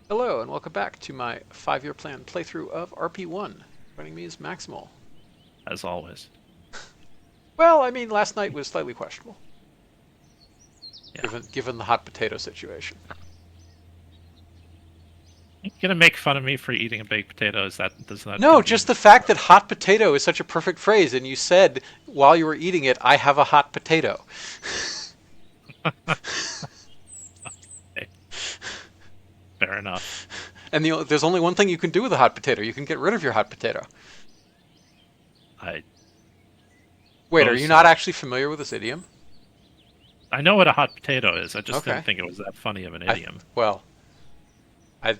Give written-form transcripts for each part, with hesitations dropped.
Hello, and welcome back to my 5-year plan playthrough of RP-1. Joining me is Maximal. As always. Well, I mean, last night was slightly questionable, Yeah. given the hot potato situation. You gonna make fun of me for eating a baked potato? Does that No, give you just more? the fact that hot potato is such a perfect phrase, and you said while you were eating it, I have a hot potato. Okay, fair enough. And there's only one thing you can do with a hot potato. You can get rid of your hot potato. I Wait, are suppose you not so. actually familiar with this idiom? I know what a hot potato is. I just Okay. didn't think it was that funny of an I idiom. well, I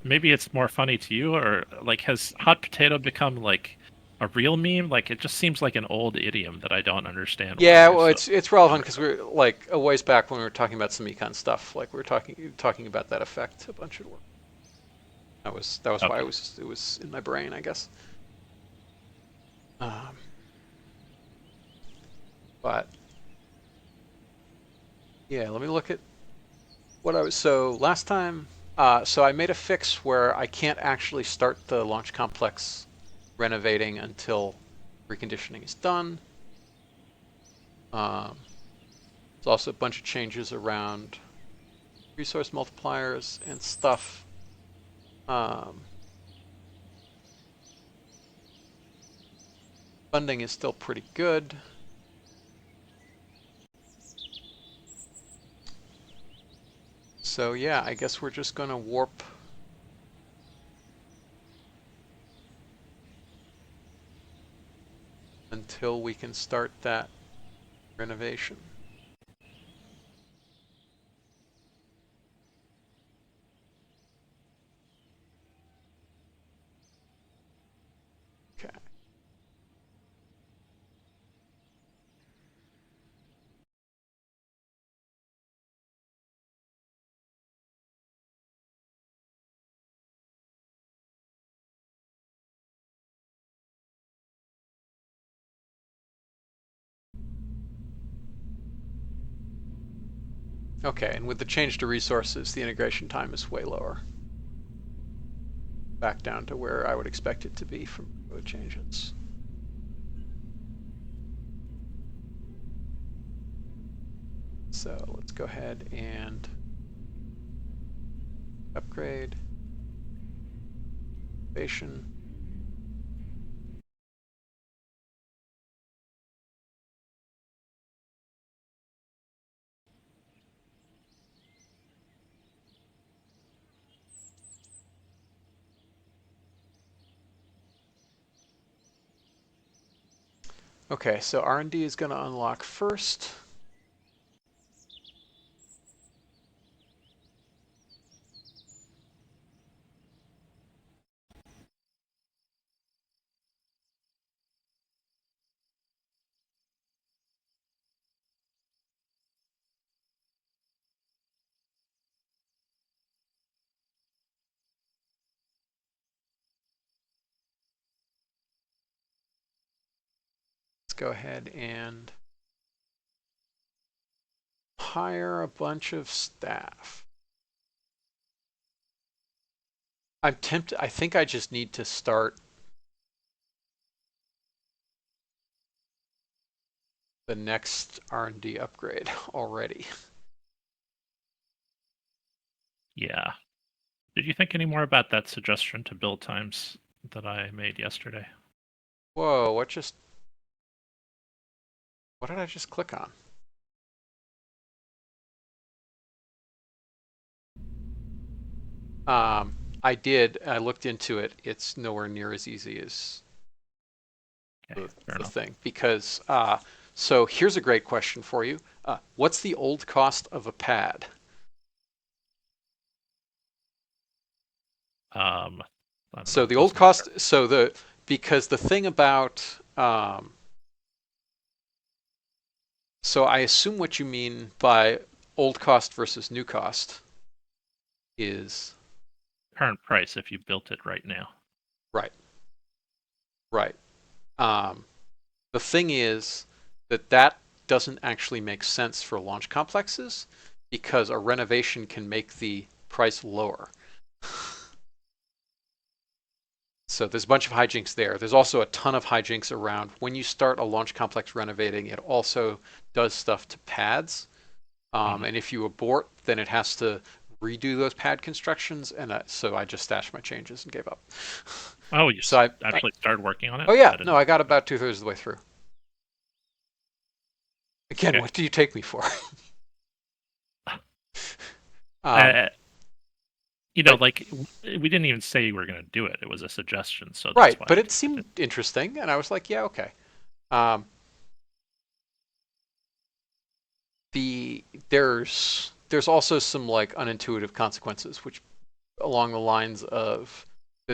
Maybe it's more funny to you, or like has hot potato become like a real meme? Like it just seems like an old idiom that I don't understand why Yeah, there's well, so it's relevant because everywhere. we're like a ways back when we were talking about some econ stuff. Like we were talking about that effect a bunch of work. That was why Okay. it was in my brain, I guess. Um, but yeah, let me look at what I was. So last time, so I made a fix where I can't actually start the launch complex renovating until reconditioning is done. Um, there's also a bunch of changes around resource multipliers and stuff. Um, Funding is still pretty good. So yeah, I guess we're just going to warp until we can start that renovation. Okay. Okay, and with the change to resources, the integration time is way lower. Back down to where I would expect it to be from code changes. So let's go ahead and upgrade innovation. Okay, so R&D is going to unlock first. Let's go ahead and hire a bunch of staff. I'm tempted. I think I just need to start the next R&D upgrade already. Yeah. Did you think any more about that suggestion to build times that I made yesterday? Whoa, what did I just click on? I did. I looked into it. It's nowhere near as easy as Okay, the, fair the enough. thing because so here's a great question for you. What's the old cost of a pad? Um, I don't So know. the old Doesn't matter. cost. Because the thing about so I assume what you mean by old cost versus new cost is Current price if you built it right now. right, right. Um, the thing is that doesn't actually make sense for launch complexes because a renovation can make the price lower. So there's a bunch of hijinks there. There's also a ton of hijinks around when you start a launch complex renovating, it also does stuff to pads. Mhm. And if you abort, then it has to redo those pad constructions. And so I just stashed my changes and gave up. Oh, you So actually started working on it? oh yeah, I no, didn't. I got about 2/3 of the way through. Again, Okay. what do you take me for? um, Uh, but like we didn't even say we were going to do it. It was a suggestion, so that's right, why but I it did seemed it. interesting, and I was like, yeah, okay. Um, the there's also some like unintuitive consequences, which along the lines of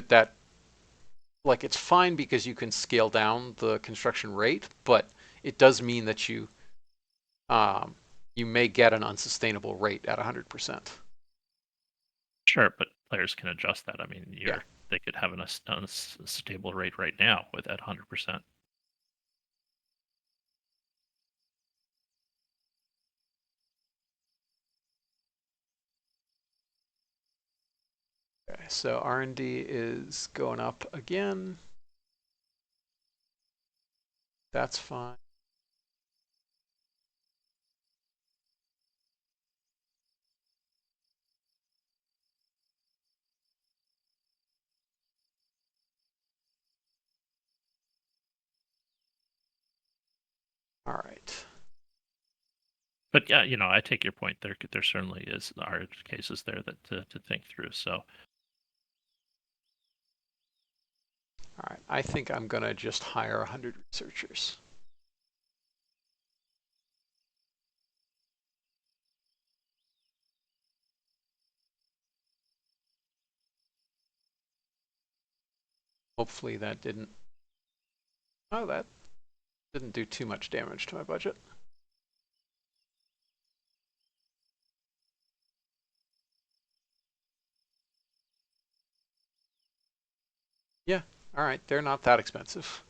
that like it's fine because you can scale down the construction rate, but it does mean that um, you may get an unsustainable rate at 100%. Sure, but players can adjust that. I mean, Yeah. they could have an unstable rate right now with that 100%. Okay, so R&D is going up again. That's fine. All right. But yeah, I take your point. There certainly are cases there that to think through. So All right. I think I'm going to just hire 100 researchers. Hopefully that didn't. Oh, that didn't do too much damage to my budget. Yeah. All right. They're not that expensive.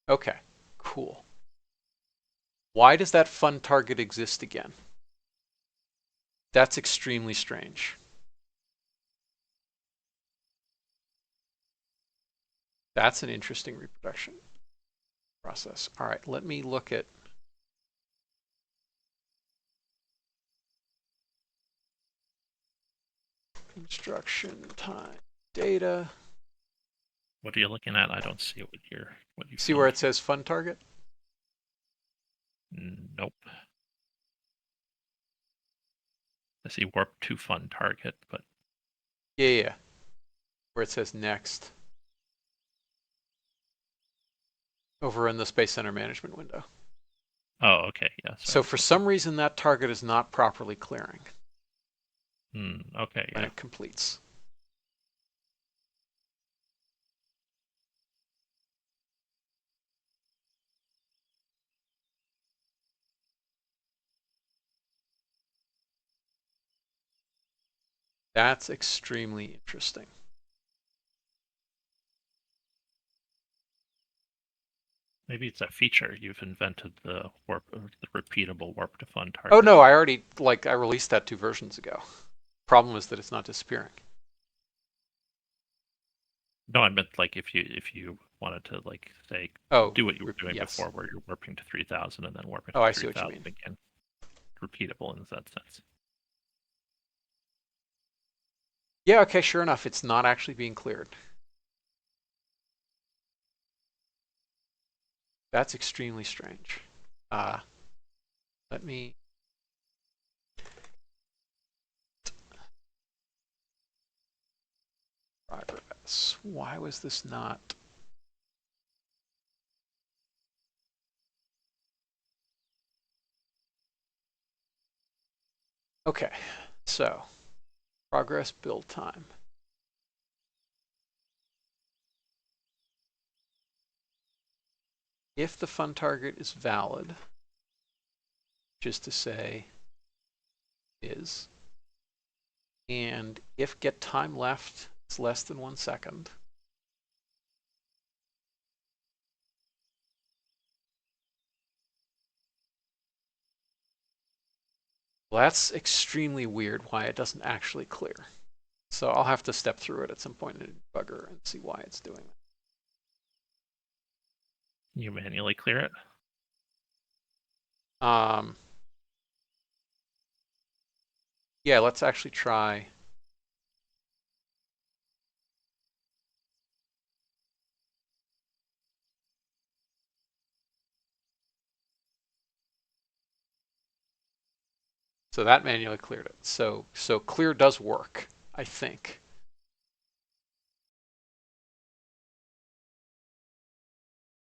Okay. Cool. Why does that fun target exist again? That's extremely strange. That's an interesting reproduction process. All right, let me look at construction time data. what are you looking at? I don't see what you See where found it here. says fun target? Nope. I see warp to fun target, but Yeah, yeah. Where it says next. Over in the Space Center management window. oh, okay, yeah, So sorry. for Okay. some reason that target is not properly clearing Okay, when yeah. it completes. That's extremely interesting. Maybe it's a feature you've invented, the repeatable warp to fun Oh target. no, I already I released that 2 versions ago. Problem is that it's not disappearing. No, I meant like if you wanted to like say Oh, do what you were doing yes. before, where you're warping to 3000 and then warping Oh, to I see what you 3000 mean. again, repeatable in that sense. Yeah, okay, sure enough, it's not actually being cleared. That's extremely strange. Uh, let me. Progress. Why was this not? Okay, so progress build time. If the fun target is valid, just to say is, and if get time left is less than 1 second, Well, that's extremely weird why it doesn't actually clear. So I'll have to step through it at some point in a debugger and see why it's doing You manually clear it. that. Yeah, let's actually try. So that manually cleared it. So clear does work, I think.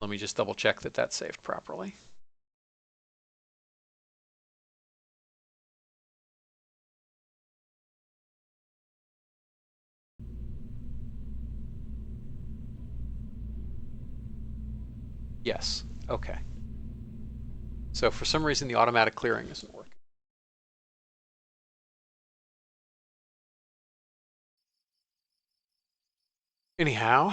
Let me just double check that that's saved properly. Yes. Okay. So for some reason the automatic clearing isn't working. Anyhow,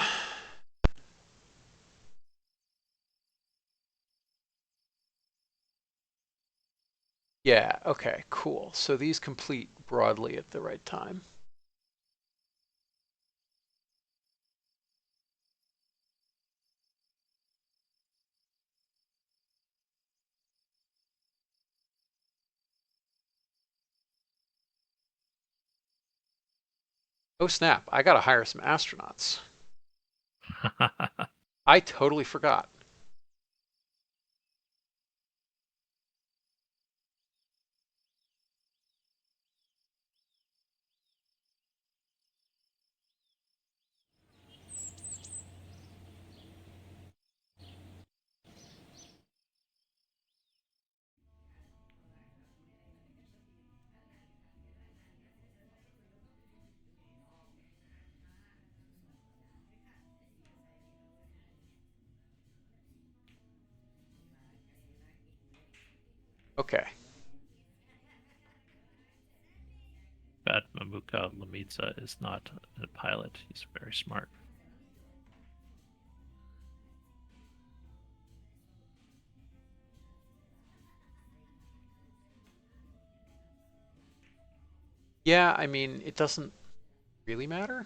yeah, okay, cool. So these complete broadly at the right time. Oh snap, I gotta hire some astronauts. I totally forgot. Okay. Bad Mamuka Lamidza is not a pilot. He's very smart. Yeah, I mean, it doesn't really matter.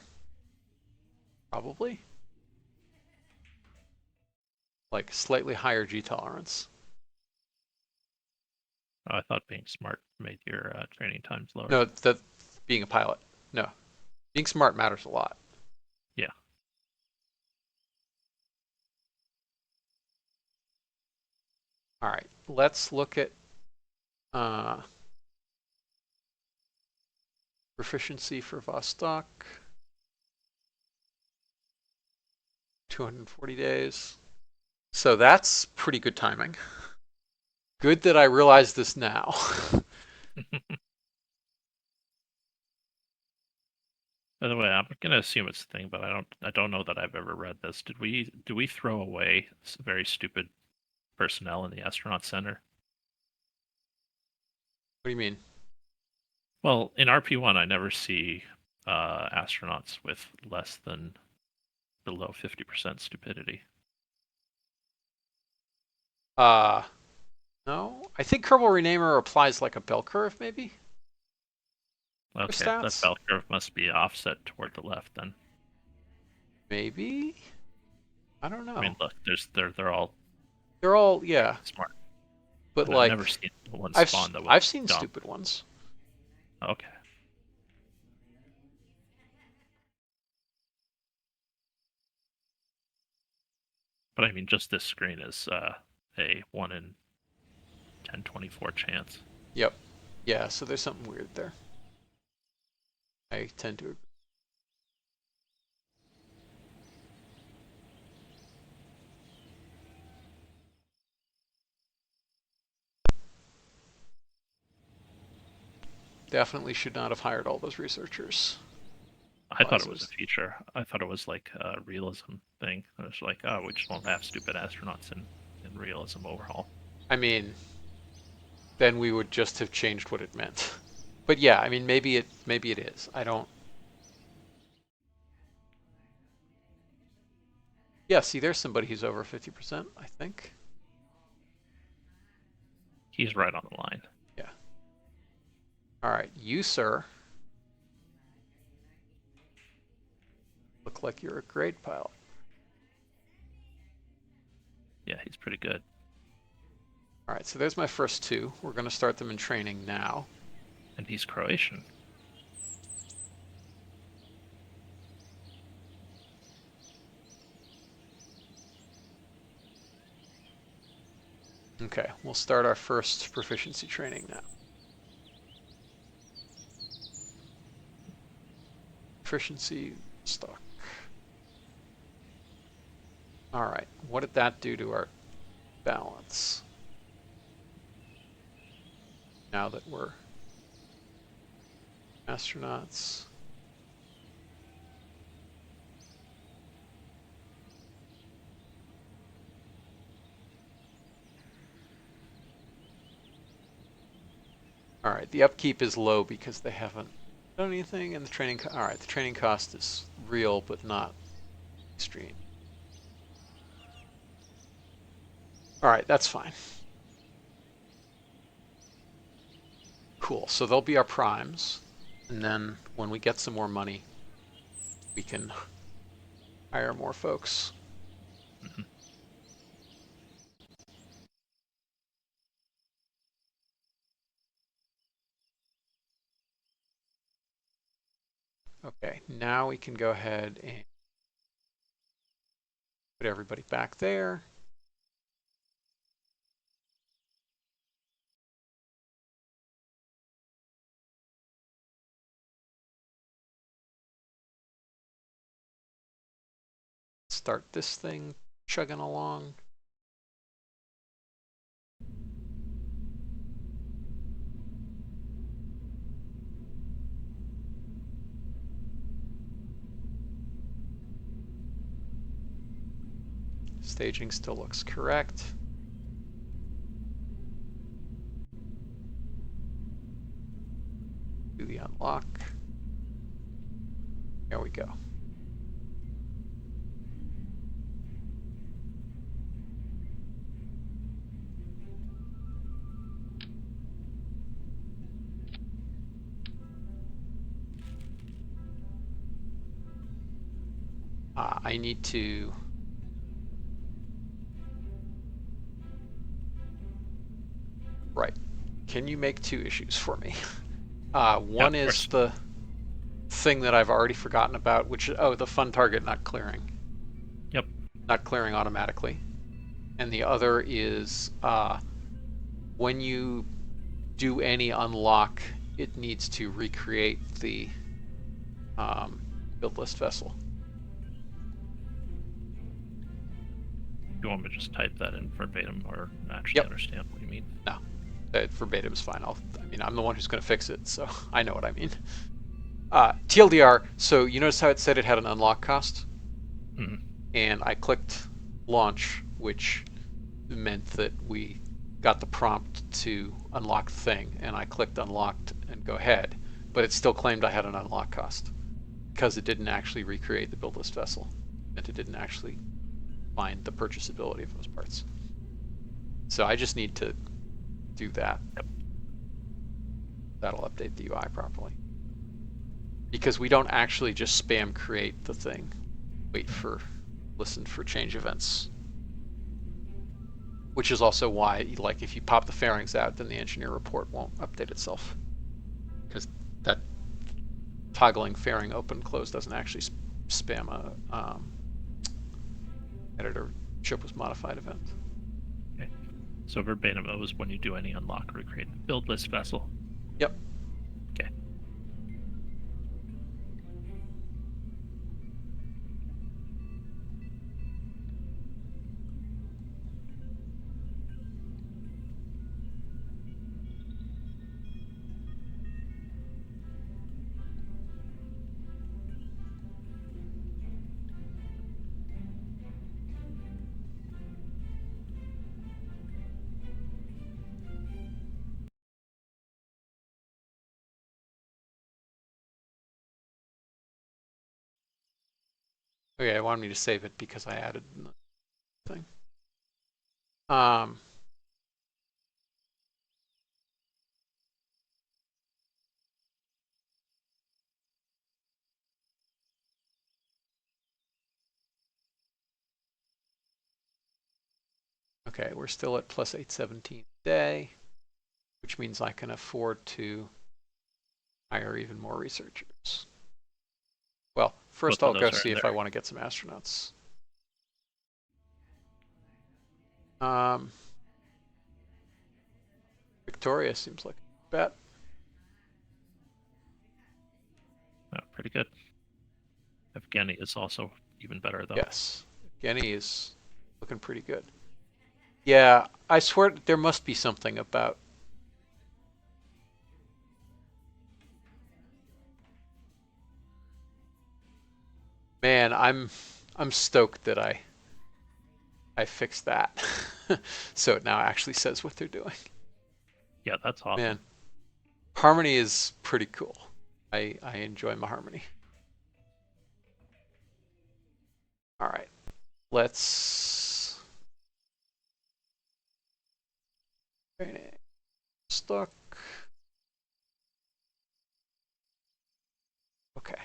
Probably. Like slightly higher G tolerance. Oh, I thought being smart made your training times lower. No, that being a pilot. No. Being smart matters a lot. Yeah. All right, let's look at uh, proficiency for Vostok. 240 days. So that's pretty good timing. Good that I realized this now. By the way, I'm gonna assume it's a thing, but I don't know that I've ever read this. Do we throw away very stupid personnel in the astronaut center? What do you mean? Well, in RP-1, I never see astronauts with less than below 50% stupidity. Uh, no. I think Kerbal Renamer applies like a bell curve, maybe? For Okay, that stats? bell curve must be offset toward the left then. Maybe? I don't I mean, know. look, they're all They're all, yeah. smart, But and I've never like, seen one spawn that was I've seen dumb. stupid ones. Okay, but I mean, just this screen is a 1 in 1024 chance. Yep. Yeah, so there's something weird there. I tend to agree. Definitely should not have hired all those researchers. I thought it was a Advisors. feature. I thought it was like a realism thing. It was like, oh, we just won't have stupid astronauts in realism overhaul. I mean, then we would just have changed what it meant. But yeah, I mean, maybe it is. I don't. Yeah, see, there's somebody who's over 50%, I think. He's right on the line. Yeah. All right, you, sir, look like you're a great pilot. Yeah, he's pretty good. All right, so there's my first two. We're going to start them in training now. And he's Croatian. Okay, we'll start our first proficiency training now. Proficiency stock. All right, what did that do to our balance? Now that we're astronauts. All right, the upkeep is low because they haven't done anything, and the training. All right, the training cost is real, but not extreme. All right, that's fine. Cool. So they'll be our primes, and then when we get some more money, we can hire more folks. Mhm. Okay, now we can go ahead and put everybody back there. Start this thing chugging along. Staging still looks correct. Do the unlock. There we go. I need to. Right. Can you make two issues for me? Yeah, One of is course. the thing that I've already forgotten about, which the fun target not clearing, Yep. not clearing automatically, and the other is when you do any unlock, it needs to recreate the build list vessel. You want me to just type that in verbatim or actually Yep. understand what you mean? No, verbatim is fine. I mean, I'm the one who's going to fix it, so I know what I mean. TLDR, so you notice how it said it had an unlock cost? Mm-hmm. And I clicked launch, which meant that we got the prompt to unlock the thing, and I clicked unlocked and go ahead, but it still claimed I had an unlock cost because it didn't actually recreate the build list vessel, and it didn't actually find the purchasability of those parts. So I just need to do that. Yep. That'll update the UI properly. Because we don't actually just spam create the thing, listen for change events. Which is also why, like, if you pop the fairings out, then the engineer report won't update itself. Because that toggling fairing open close doesn't actually spam a editor ship was modified event. Okay. So verbatim is when you do any unlock or create the build list vessel. Yep. Okay. Okay, I wanted me to save it because I added the thing. Um, Okay, we're still at plus 817 a day, which means I can afford to hire even more researchers. Well, first Both of I'll go those are see in if I there. want to get some astronauts. Um, Victoria seems like a bet. Oh, pretty good. Evgeny is also even better, though. Yes, Genny is looking pretty good. Yeah, I swear there must be something about. Man, I'm stoked that I fixed that. So it now actually says what they're doing. Yeah, that's awesome. Man, Harmony is pretty cool. I enjoy my Harmony. All right, let's training stuck. Okay.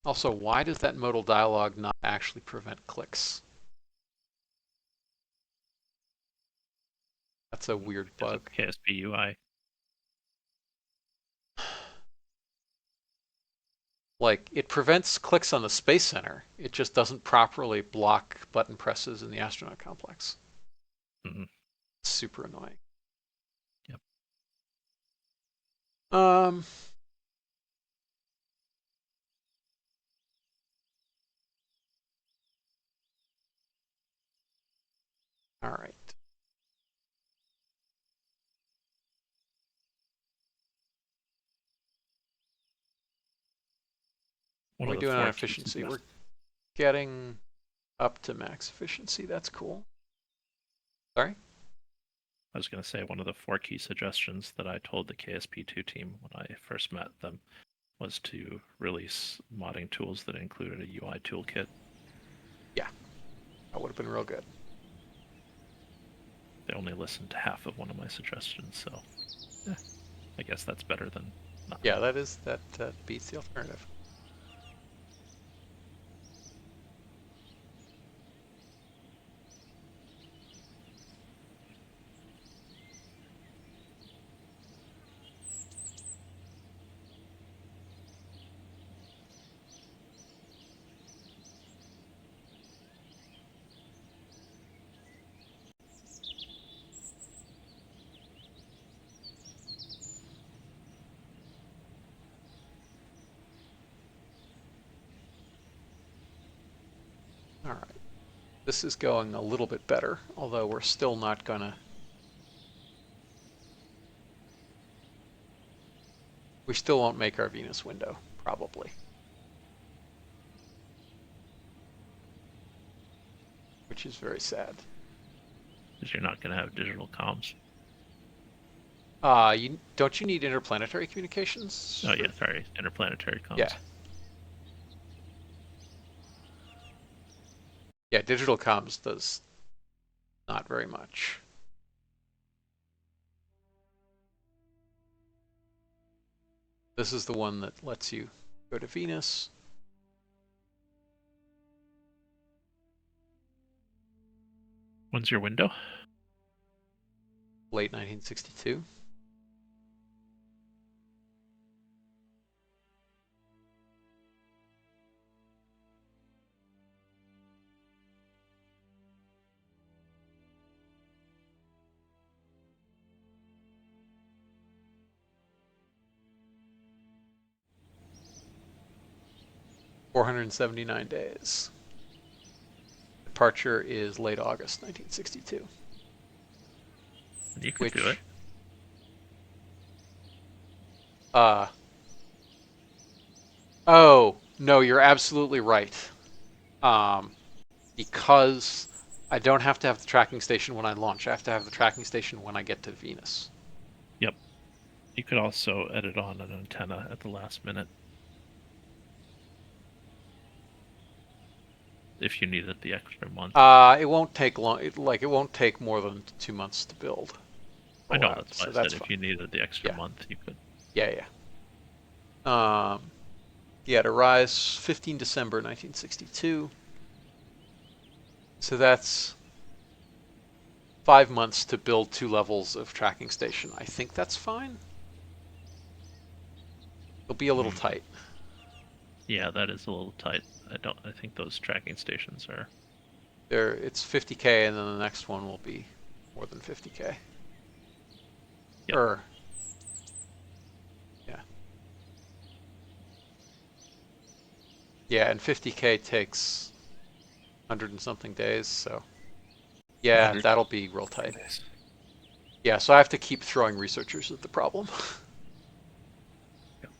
Also, why does that modal dialog not actually prevent clicks? That's a weird Because of bug. KSP UI. Like, it prevents clicks on the Space Center. It just doesn't properly block button presses in the astronaut complex. Mm-hmm. It's super annoying. Yep. Um, all right. What One are we of the doing on four key efficiency? We're suggestions. getting up to max efficiency. That's cool. Sorry? I was going to say one of the four key suggestions that I told the KSP2 team when I first met them was to release modding tools that included a UI toolkit. Yeah, that would have been real good. They only listened to half of one of my suggestions, so I guess that's better than nothing. Yeah, that beats the alternative. All right. This is going a little bit better, although we're still not gonna. We still won't make our Venus window, probably. Which is very sad. Because you're not going to have digital comms. You don't you need interplanetary communications? Oh, yeah, sorry. Interplanetary Yeah, comms. yeah. Digital comms does not very much. This is the one that lets you go to Venus. When's your window? Late 1962. $479 days. Departure is late August 1962. You could do it. Which, uh, oh, no, you're absolutely right. Um, because I don't have to have the tracking station when I launch. I have to have the tracking station when I get to Venus. Yep. You could also edit on an antenna at the last minute if you needed the extra month. It won't take long. It won't take more than 2 months to build. I Roll know out, that's why so I said that's if fine. you needed the extra Yeah, month, you could. yeah, yeah. Yeah, to rise 15 December 1962. So that's 5 months to build 2 levels of tracking station. I think that's fine. It'll be a little Mm. tight. Yeah, that is a little tight. I think those tracking stations are. It's 50K, and then the next one will be more than 50K. Yep. Or, yeah. Yeah, and 50K takes 100 and something days, so yeah, 100 that'll be real tight. days. Yeah, so I have to keep throwing researchers at the problem. Yep.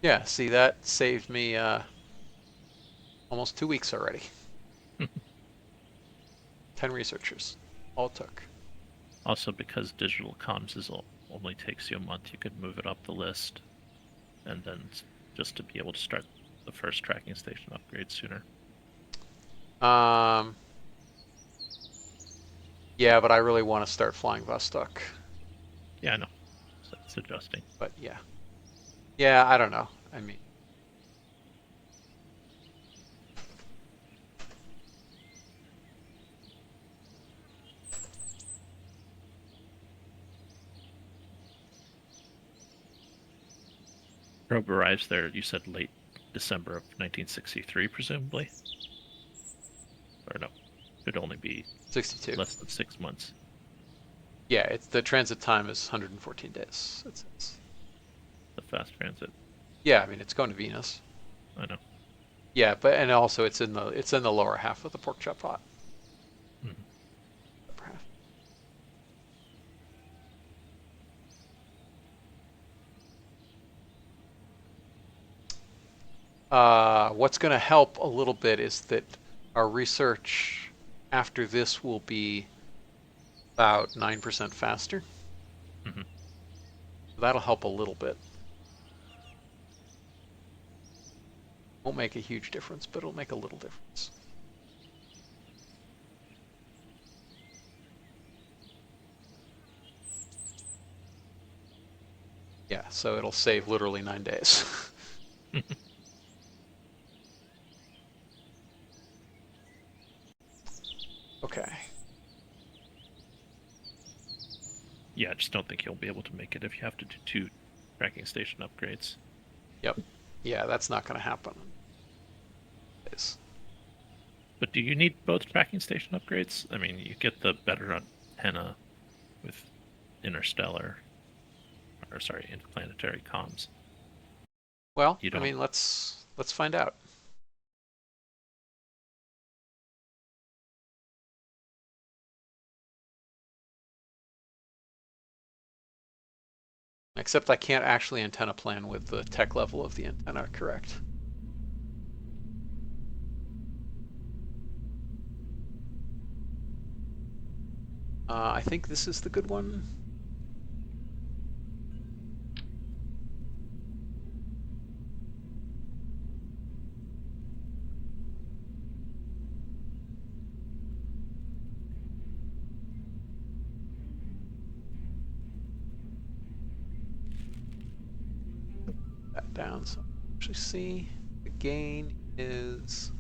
Yeah, see, that saved me almost 2 weeks already. 10 researchers, all it took. Also, because digital comms only takes you a month, you could move it up the list, and then just to be able to start the first tracking station upgrade sooner. Um, yeah, but I really want to start flying Vostok. Yeah, I know. So it's adjusting. But yeah. Yeah, I don't know. I mean, Probe arrives there, you said late December of 1963, presumably? Or no, could only be 62. less than 6 months. Yeah, it's the transit time is 114 days. It's The fast transit. yeah, I mean it's going to Venus. I know. Yeah, but and also it's in the lower half of the pork chop pot. Mhm. Upper half. What's going to help a little bit is that our research after this will be about 9% faster. Mhm. That'll help a little bit. Won't make a huge difference, but it'll make a little difference. Yeah, so it'll save literally 9 days. Okay. Yeah, I just don't think you'll be able to make it if you have to do 2 tracking station upgrades. Yep. Yeah, that's not going to happen. But do you need both tracking station upgrades? I mean, you get the better antenna with interstellar, or sorry, interplanetary comms. Well, You I don't. mean, let's find out. Except I can't actually antenna plan with the tech level of the antenna, correct? I think this is the good one. That down so actually see the gain is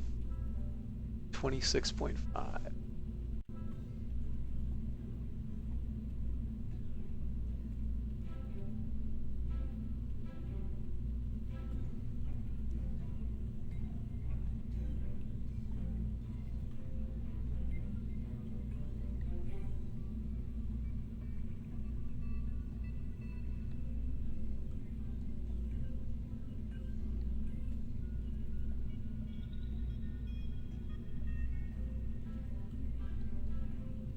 26.5.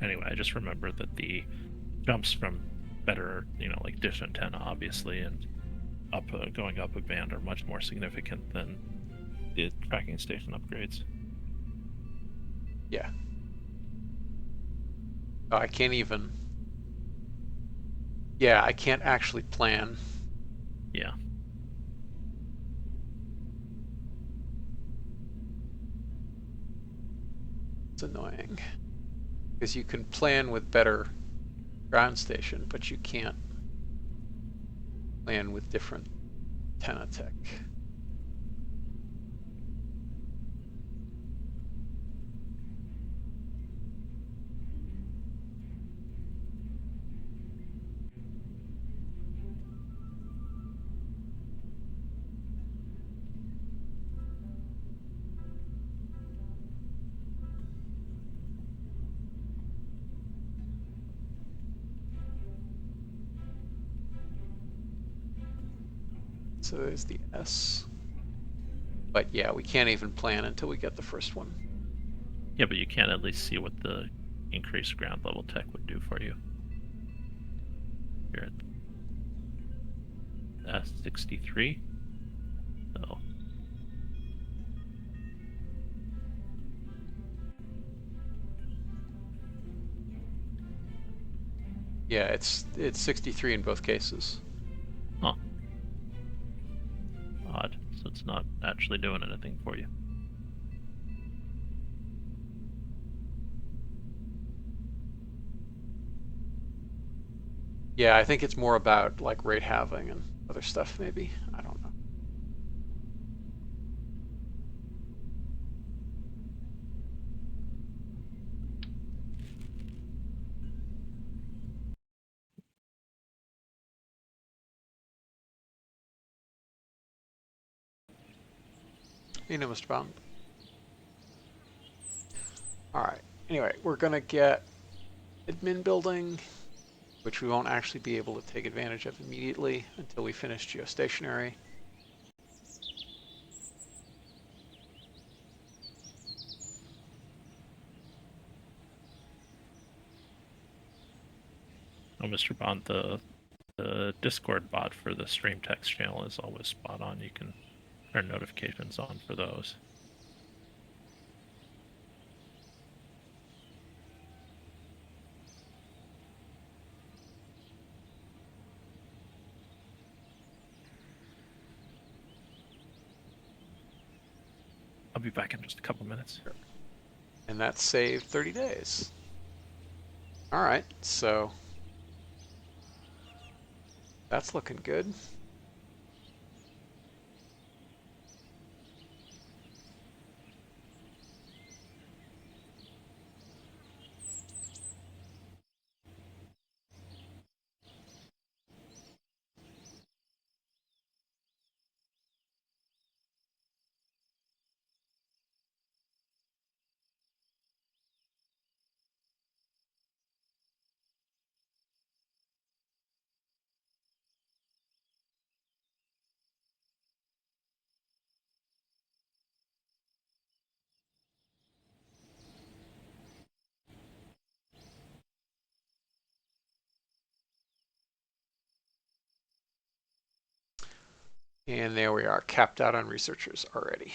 Anyway, I just remember that the jumps from better, like dish antenna, obviously, and up going up a band are much more significant than the tracking station upgrades. Yeah. Oh, I can't even. Yeah, I can't actually plan. Yeah. It's annoying. Because you can plan with better ground station, but you can't plan with different antenna tech. So there's the S. But yeah, we can't even plan until we get the first one. Yeah, but you can at least see what the increased ground level tech would do for you. You're at S63. So Yeah, it's 63 in both cases. huh. Odd. So it's not actually doing anything for you. Yeah, I think it's more about like rate halving and other stuff maybe. I don't know. You know, Mr. Bond. All right. Anyway, we're going to get admin building, which we won't actually be able to take advantage of immediately until we finish geostationary. Oh, Mr. Bond, the Discord bot for the stream text channel is always spot on. You can turn notifications on for those. I'll be back in just a couple minutes. And that's saved 30 days. All right, so that's looking good. And there we are, capped out on researchers already.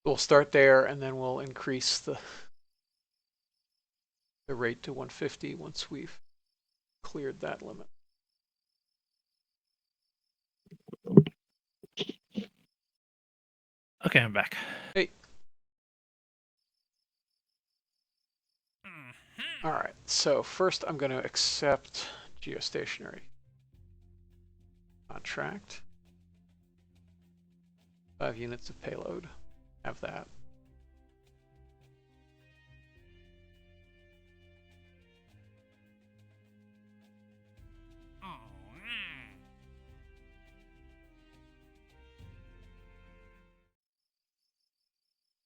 We'll start there, and then we'll increase the rate to 150 once we've cleared that limit. Okay, I'm back. Hey. All right, so first I'm going to accept geostationary contract. 5 units of payload. Have that.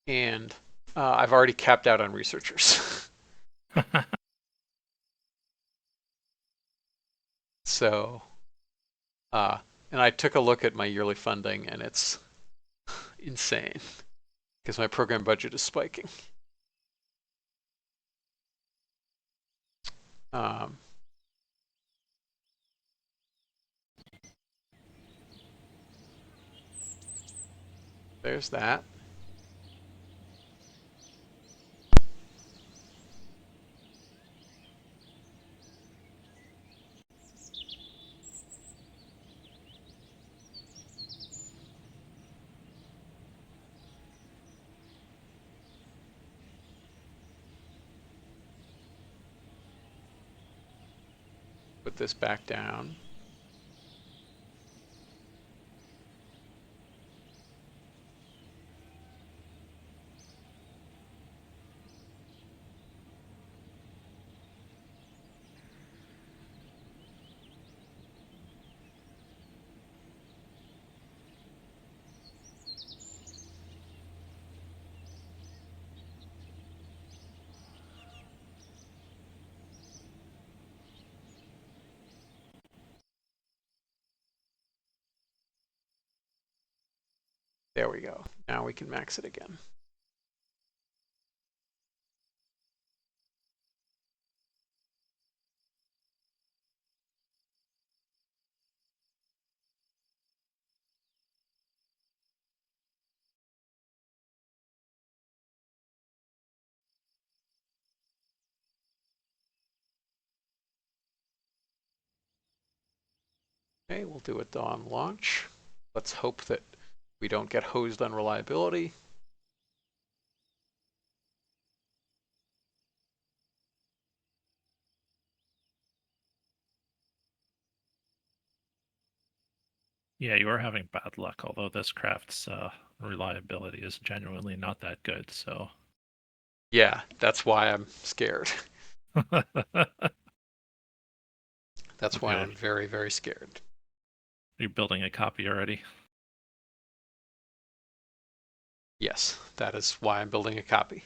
And I've already capped out on researchers. So, and I took a look at my yearly funding, and it's insane because my program budget is spiking. Um, there's that. Put this back down. There we go. Now we can max it again. Okay, we'll do a dawn launch. Let's hope that we don't get hosed on reliability. Yeah, you are having bad luck, although this craft's reliability is genuinely not that good, so. Yeah, that's why I'm scared. That's why Are I'm very, very scared. you building a copy already? Yes, that is why I'm building a copy.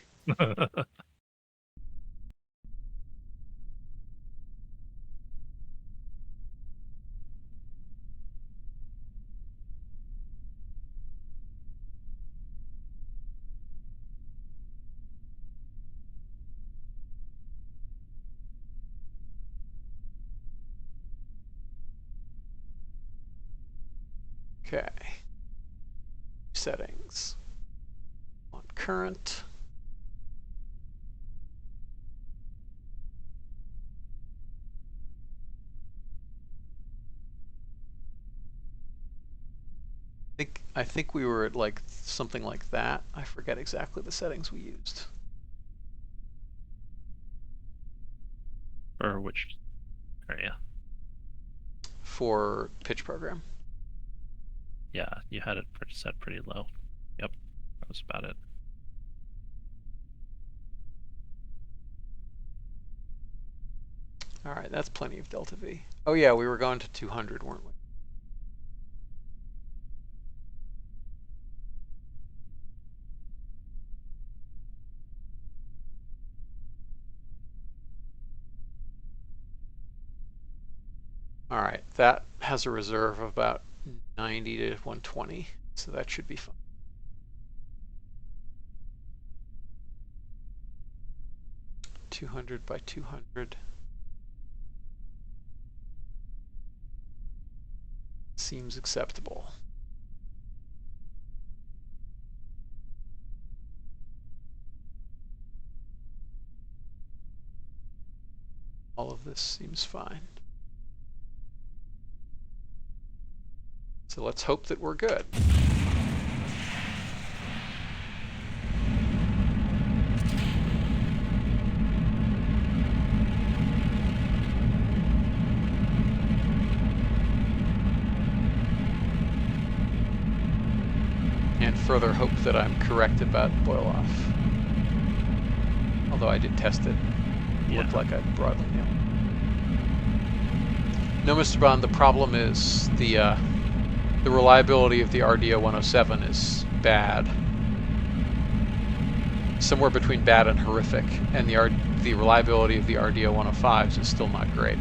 Okay. Settings. On current. I think we were at like something like that. I forget exactly the settings we used. Or which area? For pitch program. Yeah, you had it set pretty low. Yep, that was about it. All right, that's plenty of delta V. Oh yeah, we were going to 200, weren't we? All right, that has a reserve of about 90 to 120, so that should be fine. $200 by 200. Seems acceptable. All of this seems fine. So let's hope that we're good. And further hope that I'm correct about boil off. Although I did test it. Yeah. Looked like I broadly nailed it. No, Mr. Bond, the problem is the reliability of the RDO-107 is bad. Somewhere between bad and horrific, and the reliability of the RDO-105s is still not great.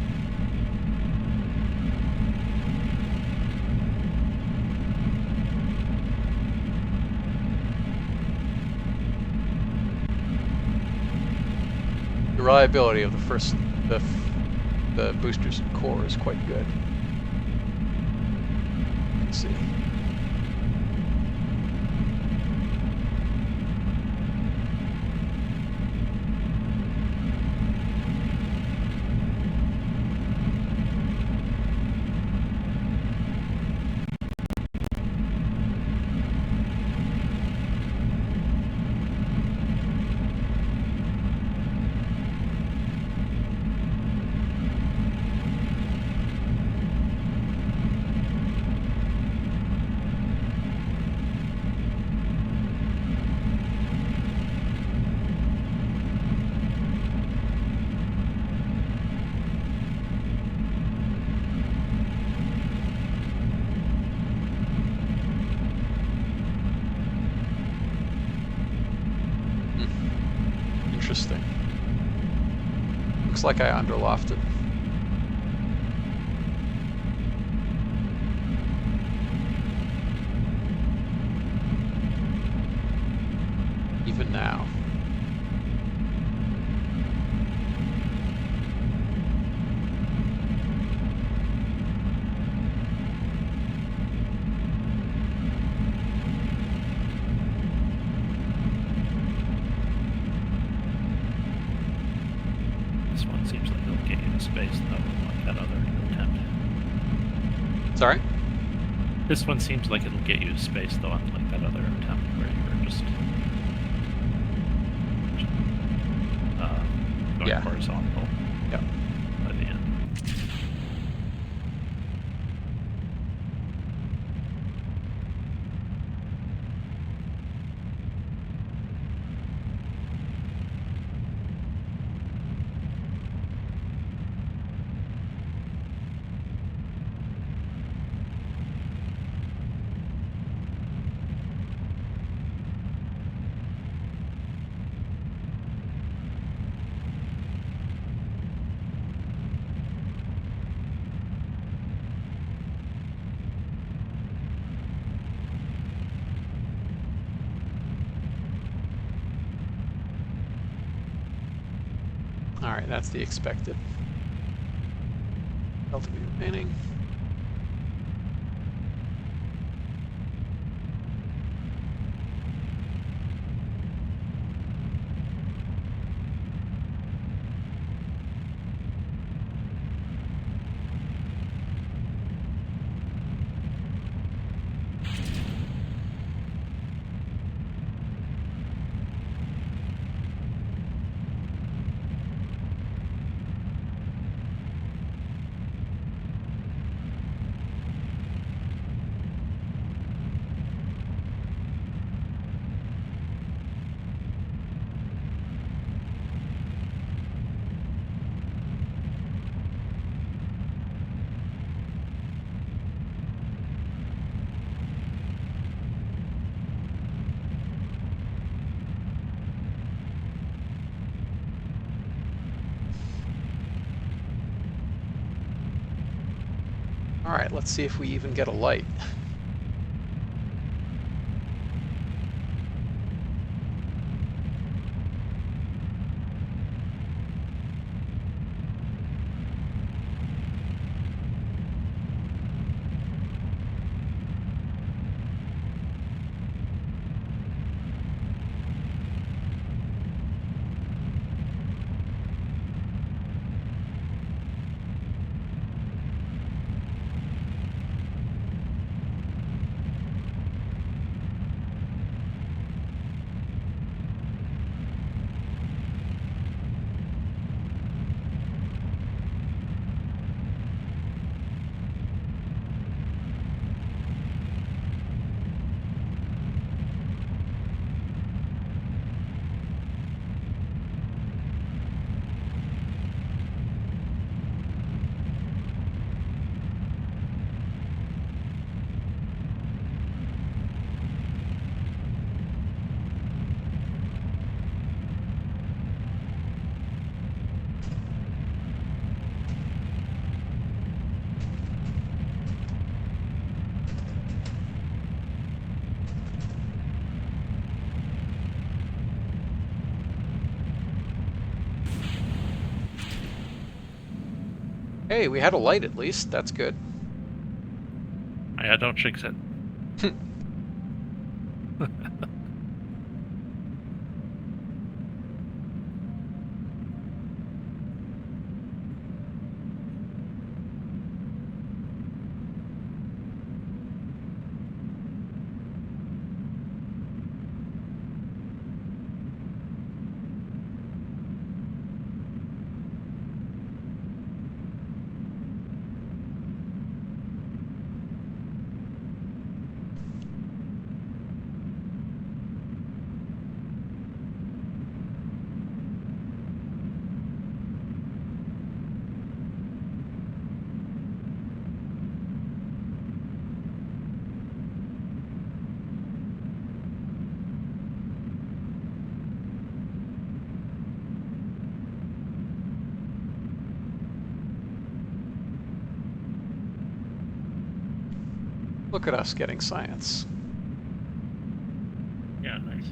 The reliability of the boosters and core is quite good. You can see. Interesting. Looks like I underlofted. Even now. This one seems like it'll get you to space, though, unlike that other attempt. Sorry? This one seems like it'll get you to space, though, unlike that other attempt where you were just going Yeah. horizontal Yep. by the end. Alright, that's the expected. LTV remaining. Alright, let's see if we even get a light. Hey, we had a light at least. That's good. I don't jinx it. Look at us getting science. Yeah, nice.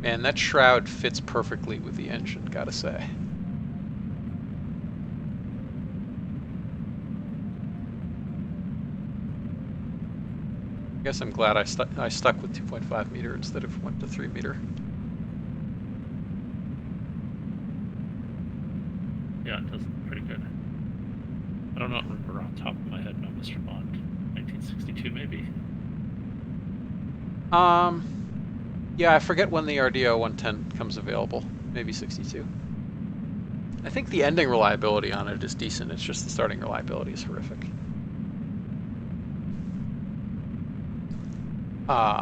Man, that shroud fits perfectly with the engine, gotta say. I guess I'm glad I stuck with 2.5 meter instead of went to 3 meter. Yeah, it does look pretty good. I don't remember off the top of my head. No, Mr. Bond, 1962 maybe. Um, yeah, I forget when the RDO 110 comes available. Maybe 62. I think the ending reliability on it is decent. It's just the starting reliability is horrific.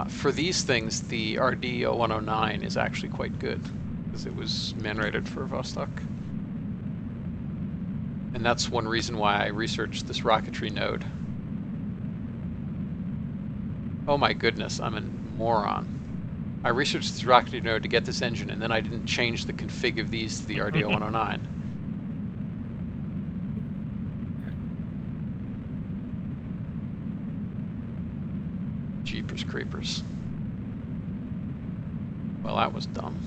For these things, the RDO 109 is actually quite good because it was man-rated for Vostok. And that's one reason why I researched this rocketry node. Oh my goodness, I'm a moron. I researched this rocketry node to get this engine, and then I didn't change the config of these to the RDO 109. Jeepers creepers. Well, that was dumb.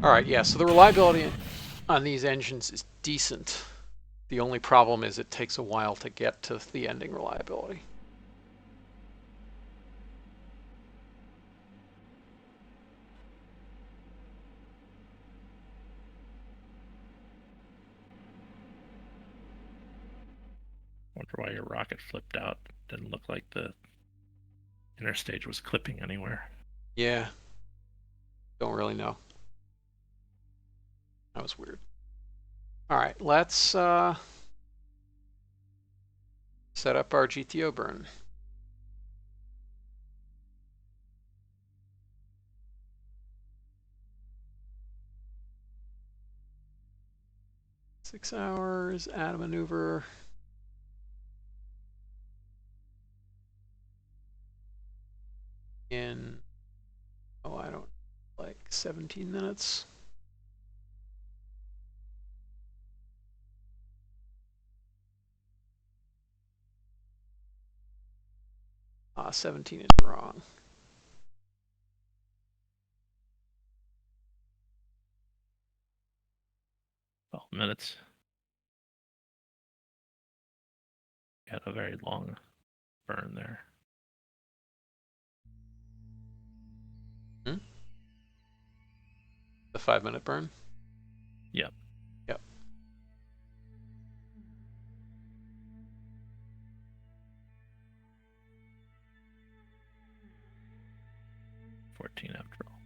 All right, yeah, so the reliability on these engines is decent. The only problem is it takes a while to get to the ending reliability. Wonder why your rocket flipped out. Didn't look like the inner stage was clipping anywhere. Yeah, don't really know. That was weird. All right, let's set up our GTO burn. Six hours, add a maneuver. in, oh, I don't, like 17 minutes. Ah, 17 is wrong. Minutes. Had a very long burn there. The 5-minute burn? Yep. Yep. 14 after all.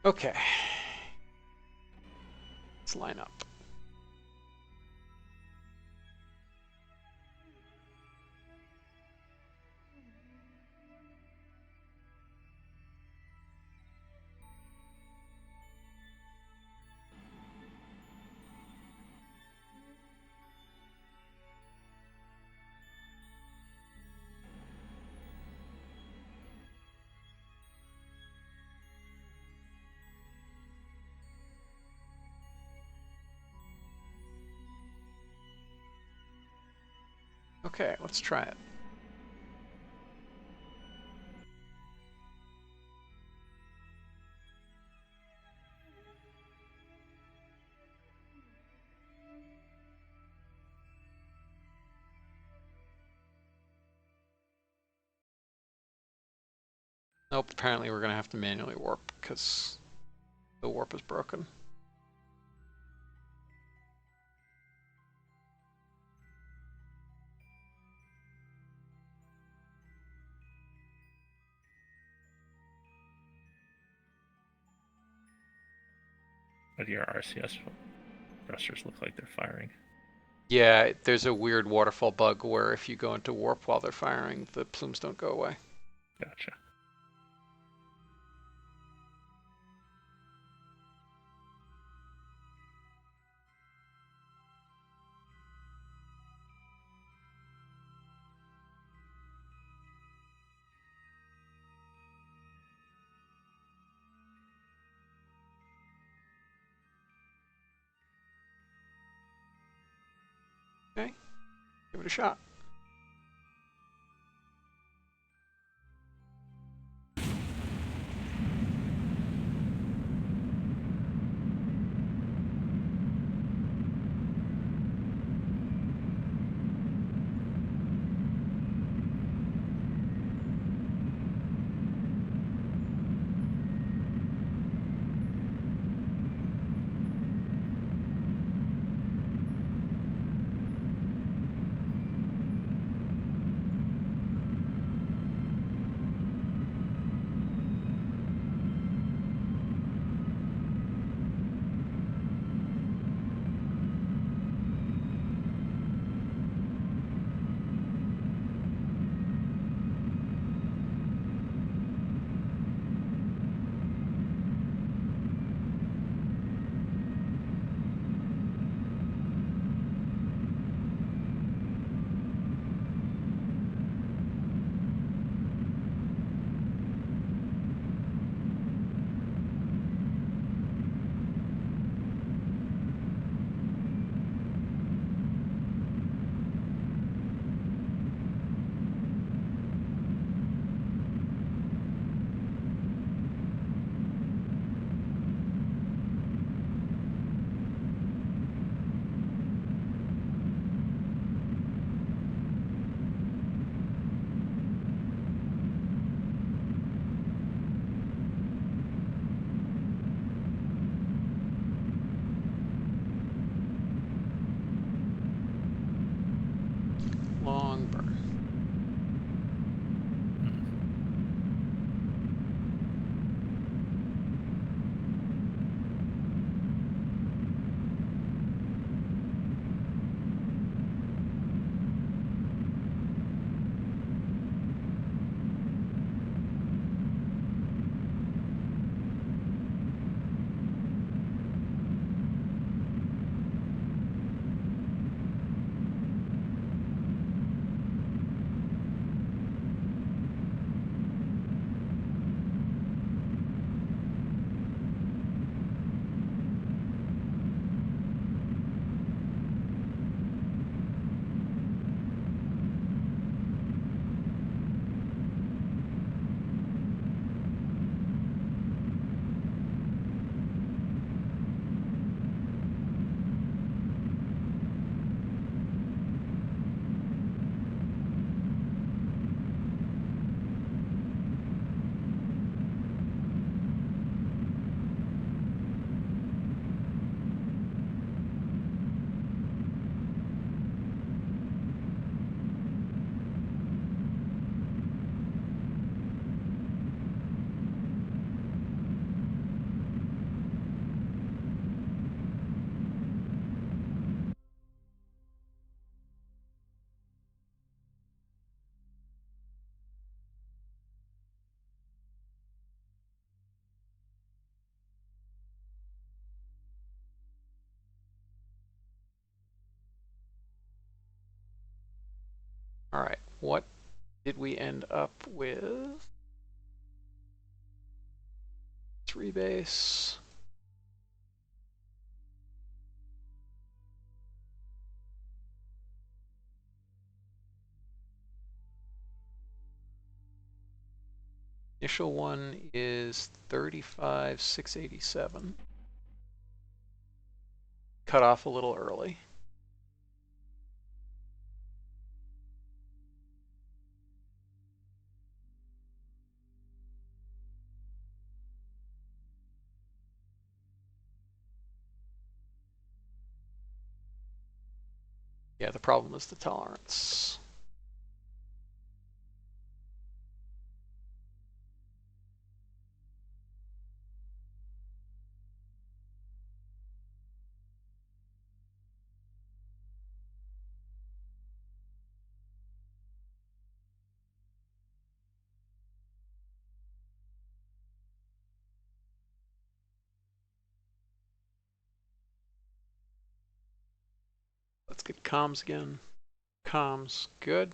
Okay. Let's line up. Okay, let's try it. Nope, apparently we're going to have to manually warp because the warp is broken. But your RCS thrusters look like they're firing. Yeah, there's a weird waterfall bug where if you go into warp while they're firing, the plumes don't go away. Gotcha. Okay, give it a shot. what did we end up with? 3 base. Initial one is 35,687. Cut off a little early. Yeah, the problem is the tolerance. Let's get comms again. Comms, good.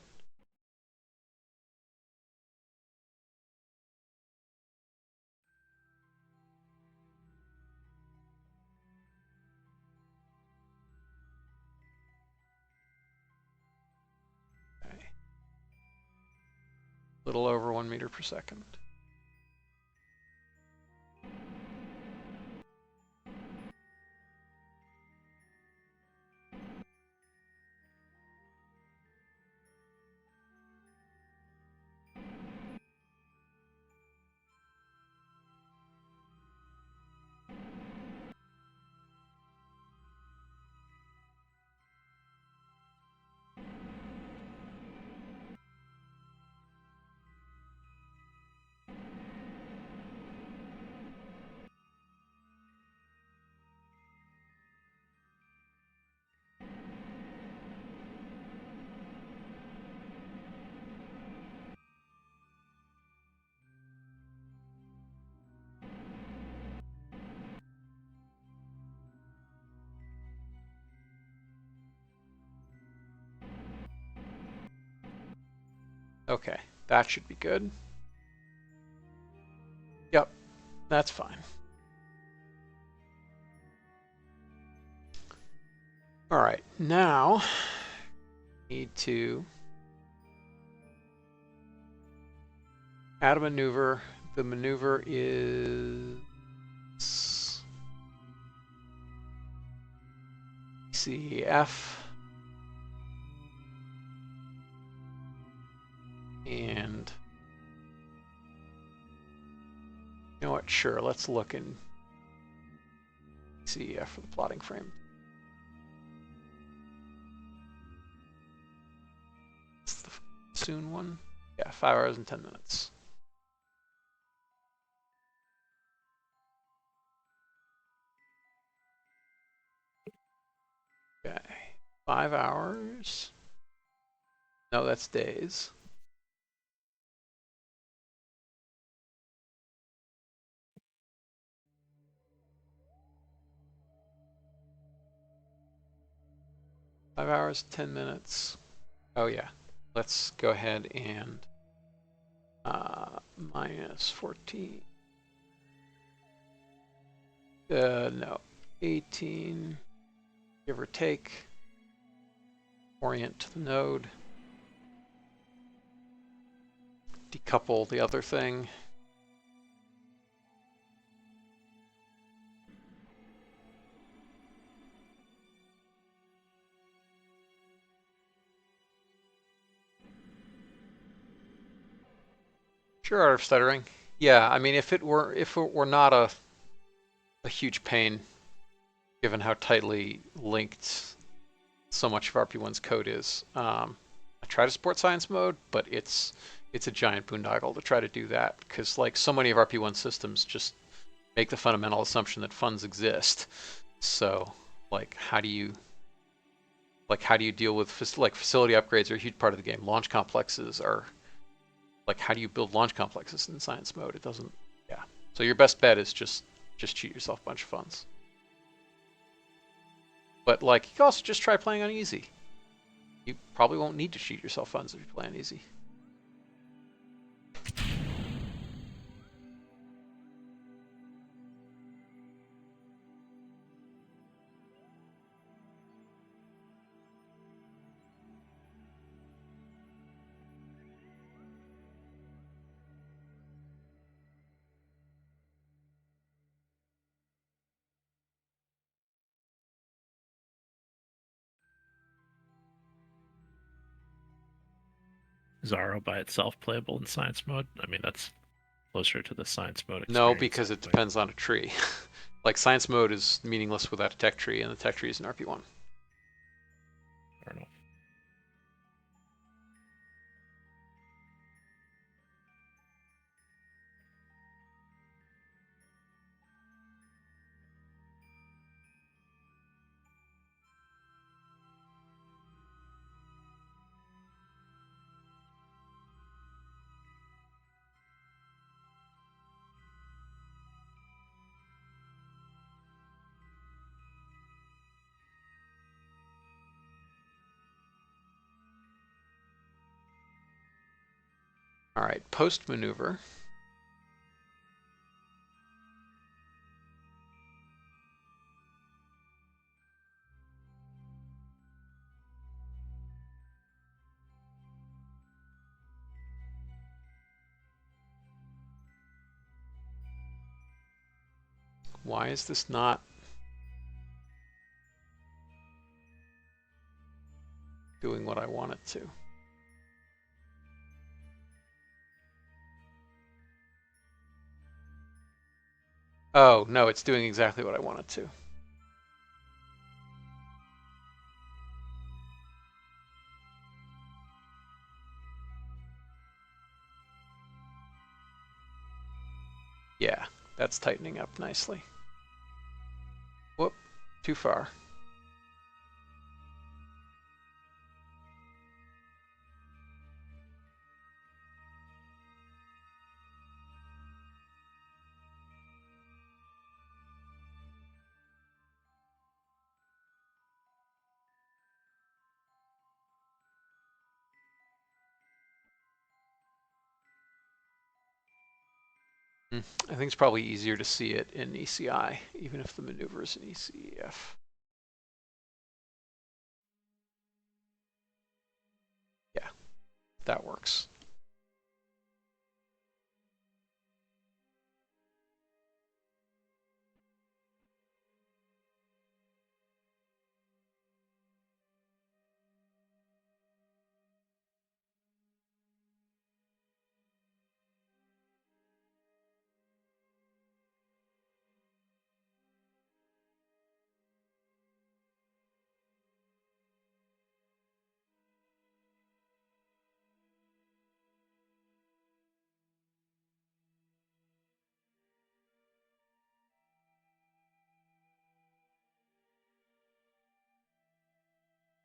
Okay. Little over 1 meter per second. Okay, that should be good. Yep, that's fine. All right, now need to add a maneuver. The maneuver is CF. And you know what? Sure, let's look in CF for the plotting frame. It's the soon one. Yeah, 5 hours and 10 minutes. Okay, 5 hours. No, that's days. Five hours, 10 minutes. Oh yeah, let's go ahead and minus 14. No, 18, give or take. Orient to the node. Decouple the other thing. Sure, art of stuttering. Yeah, I mean, if it were not a huge pain, given how tightly linked so much of RP-1's code is, I try to support science mode, but it's a giant boondoggle to try to do that because like so many of RP-1 systems just make the fundamental assumption that funds exist. So like how do you deal with facility upgrades are a huge part of the game. Launch complexes are like how do you build launch complexes in science mode? It doesn't. Yeah. So your best bet is just cheat yourself a bunch of funds. But like you can also just try playing on easy. You probably won't need to cheat yourself funds if you play on easy. Is RO by itself playable in science mode? I mean, that's closer to the science mode No, experience. because it depends on a tree. Like science mode is meaningless without a tech tree, and the tech tree is an RP-1. I don't know. All right, post maneuver. Why is this not doing what I want it to? Oh, no, it's doing exactly what I want it to. Yeah, that's tightening up nicely. Whoop, too far. I think it's probably easier to see it in ECI, even if the maneuver is in ECF. Yeah, that works.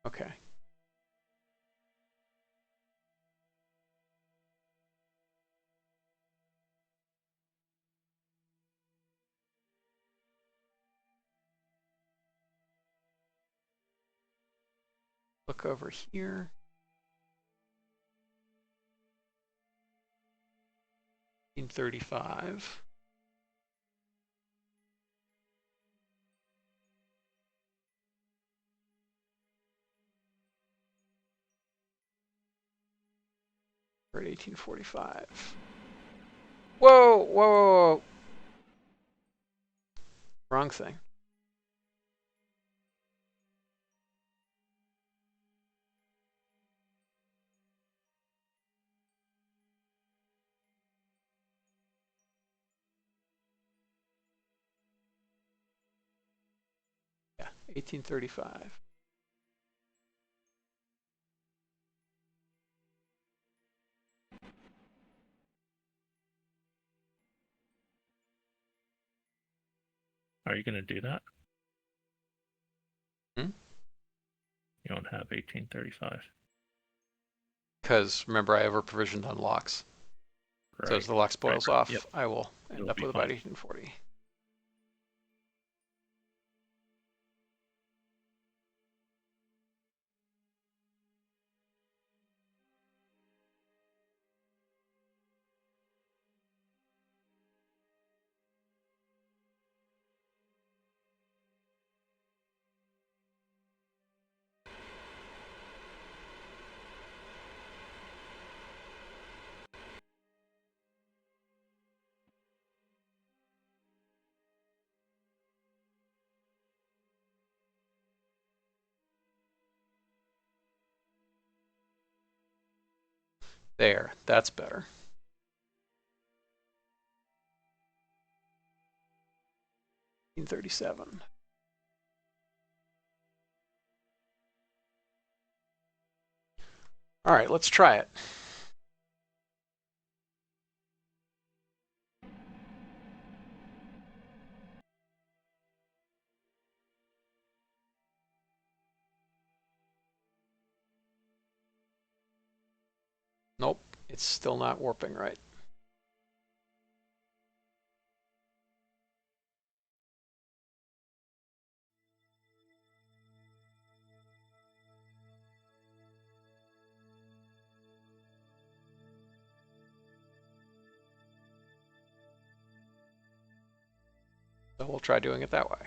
Okay. Look over here. In 35. We're at 1845. Whoa, whoa, whoa, whoa. Wrong thing. Yeah, 1835. Are you going to do that? Hmm? You don't have 1835. Because remember, I over provisioned on locks. Right. So as the lock spoils Right. off, Yep. I will end It'll up be with about fine. 1840. There, that's better. $1,337. All right, let's try it. Nope, it's still not warping right. So we'll try doing it that way.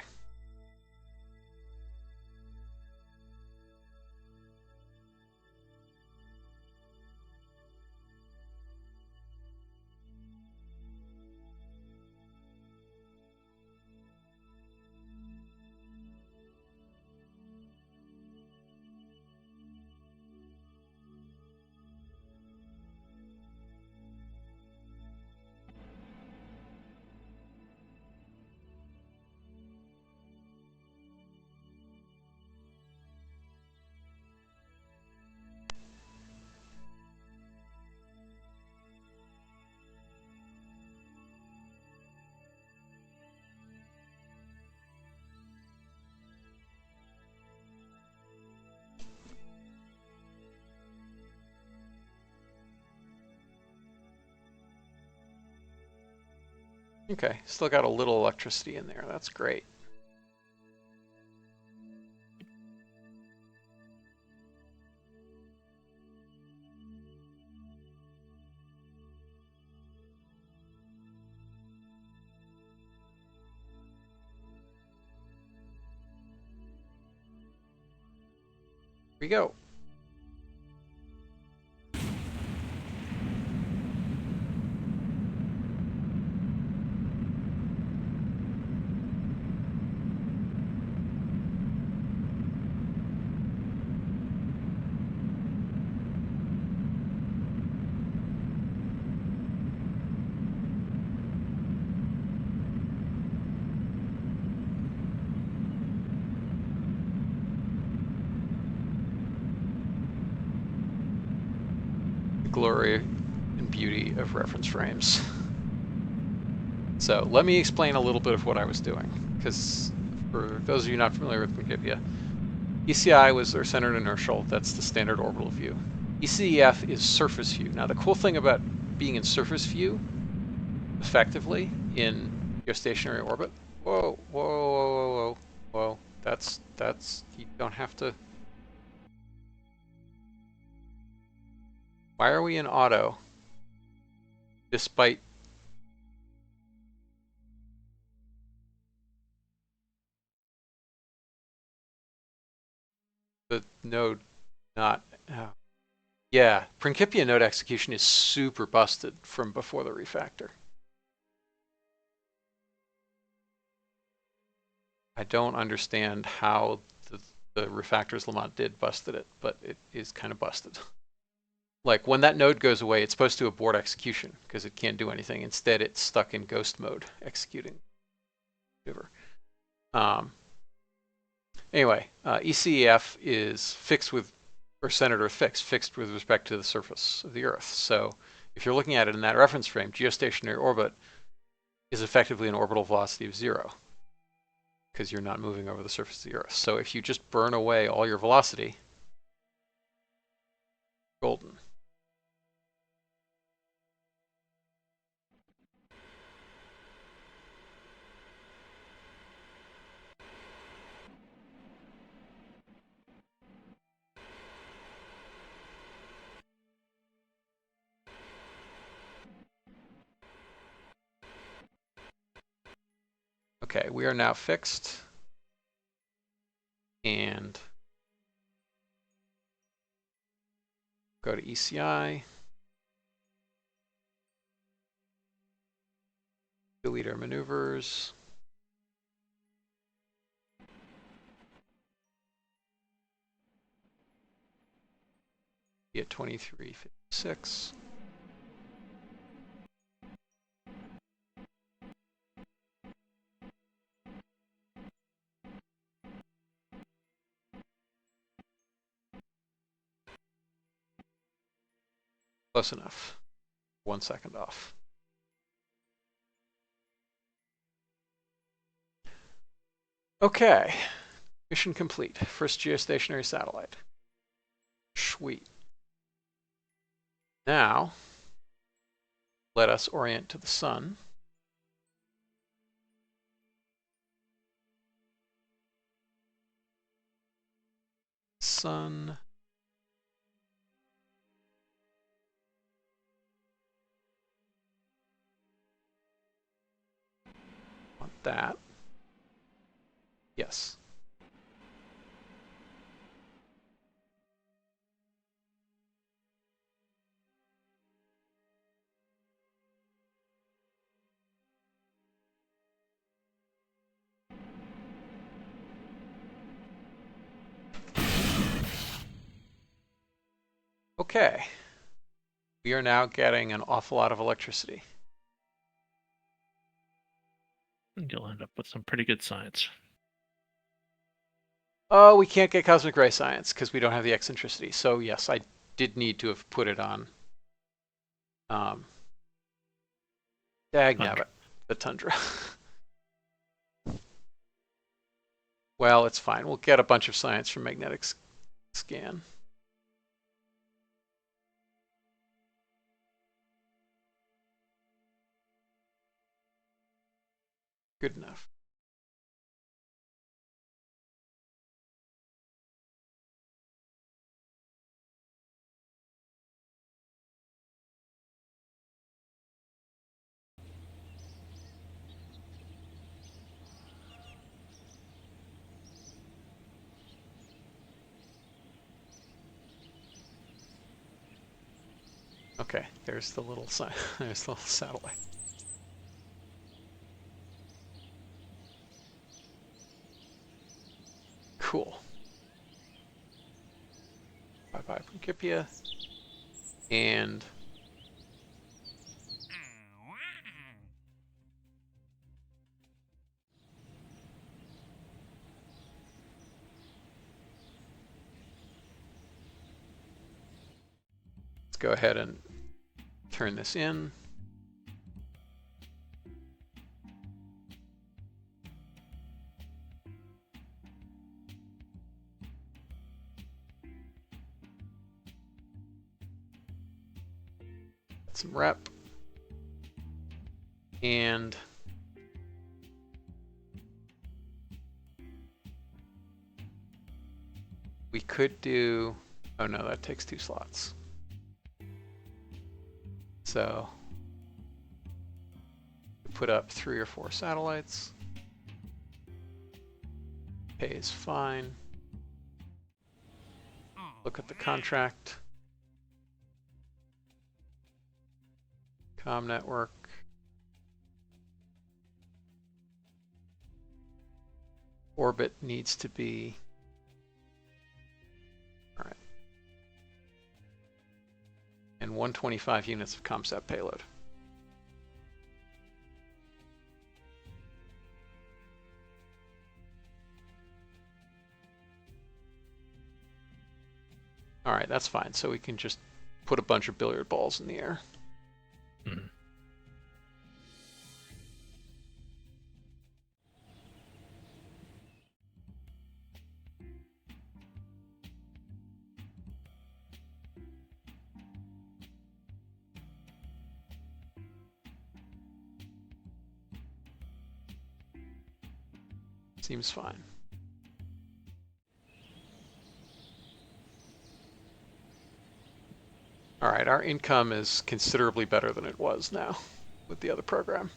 Okay, still got a little electricity in there. That's great. Here we go. The glory and beauty of reference frames. So let me explain a little bit of what I was doing, because for those of you not familiar with Principia, ECI was their centered inertial. That's the standard orbital view. ECEF is surface view. Now the cool thing about being in surface view, effectively in geostationary orbit. Whoa, whoa, whoa, whoa, whoa. That's you don't have to. Why are we in auto? Despite the node not. Yeah, Principia node execution is super busted from before the refactor. I don't understand how the refactors Lamont did busted it, but it is kind of busted. Like when that node goes away, it's supposed to abort execution because it can't do anything. Instead, it's stuck in ghost mode executing. Anyway, ECEF is fixed with, or centered or fixed with respect to the surface of the Earth. So if you're looking at it in that reference frame, geostationary orbit is effectively an orbital velocity of 0 because you're not moving over the surface of the Earth. So if you just burn away all your velocity, golden. Okay, we are now fixed. And go to ECI. Delete our maneuvers. Be at 2356. Close enough. 1 second off. Okay. Mission complete. First geostationary satellite. Sweet. Now, let us orient to the sun. Sun. Want that. Yes. Okay. We are now getting an awful lot of electricity. And you'll end up with some pretty good science. Oh, we can't get cosmic ray science because we don't have the eccentricity. So yes, I did need to have put it on. Dagnabbit, the tundra. Well, it's fine. We'll get a bunch of science from magnetic scan. Good enough. Okay, there's the little there's the little satellite. Cool. Bye-bye, Principia. And let's go ahead and turn this in. Some rep. And we could do, oh no, that takes 2 slots. So put up 3 or 4 satellites. Pay is fine. Look at the contract. Com network. Orbit needs to be, all right. And 125 units of ComSat payload. All right, that's fine. So we can just put a bunch of billiard balls in the air. Mm. Seems fine. All right, our income is considerably better than it was now with the other program.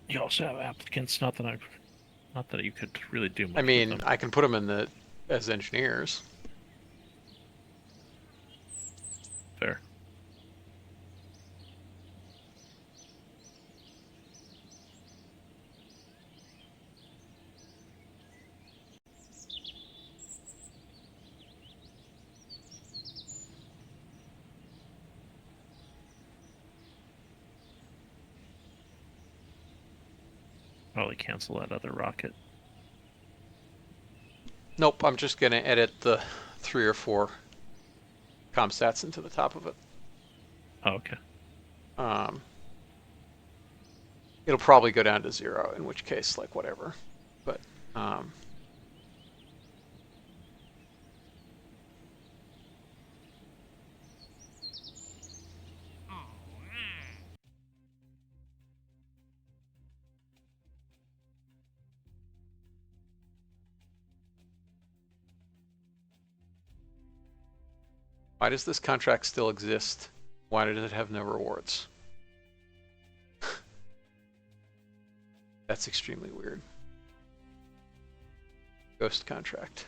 You also have applicants. Not that you could really do much. I mean, with them. I can put them in as engineers. Fair. probably cancel that other rocket. Nope, I'm just going to edit the 3 or 4 comstats into the top of it. Oh, okay. It'll probably go down to 0, in which case, like, whatever. But, why does this contract still exist? Why does it have no rewards? That's extremely weird. Ghost contract.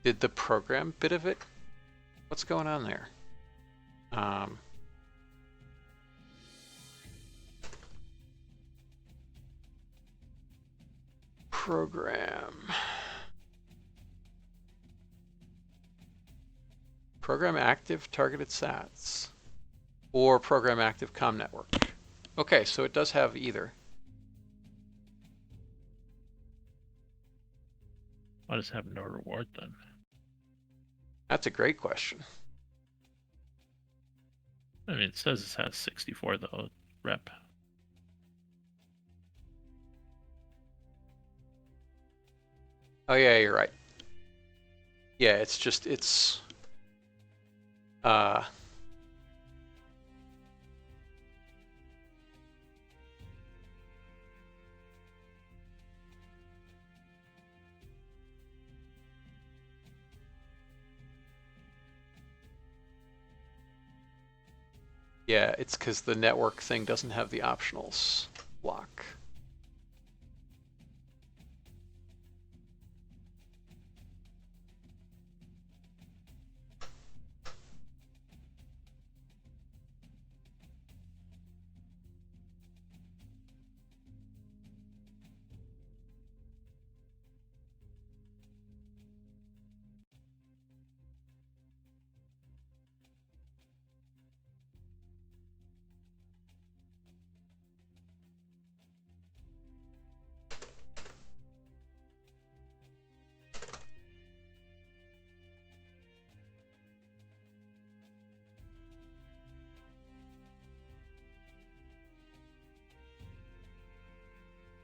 Did the program bit of it? What's going on there? Program active targeted SATs or program active comm network. Okay, so it does have either. Why does it have no reward then? That's a great question. I mean, it says it has 64 though, rep. Oh yeah, you're right. Yeah, it's just, it's... yeah, it's because the network thing doesn't have the optionals block.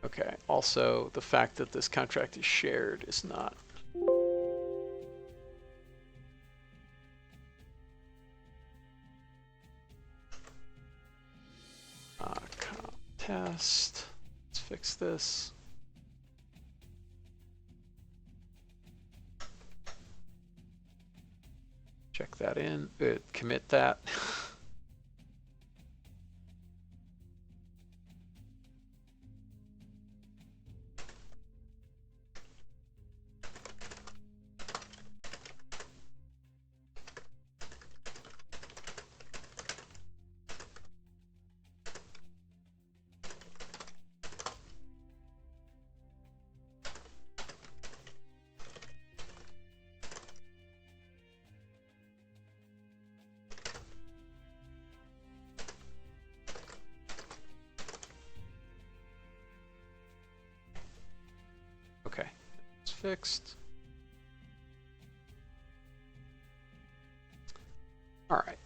Okay, also the fact that this contract is shared is not. Test. Let's fix this. Check that in. Commit that. Okay, it's fixed. All right.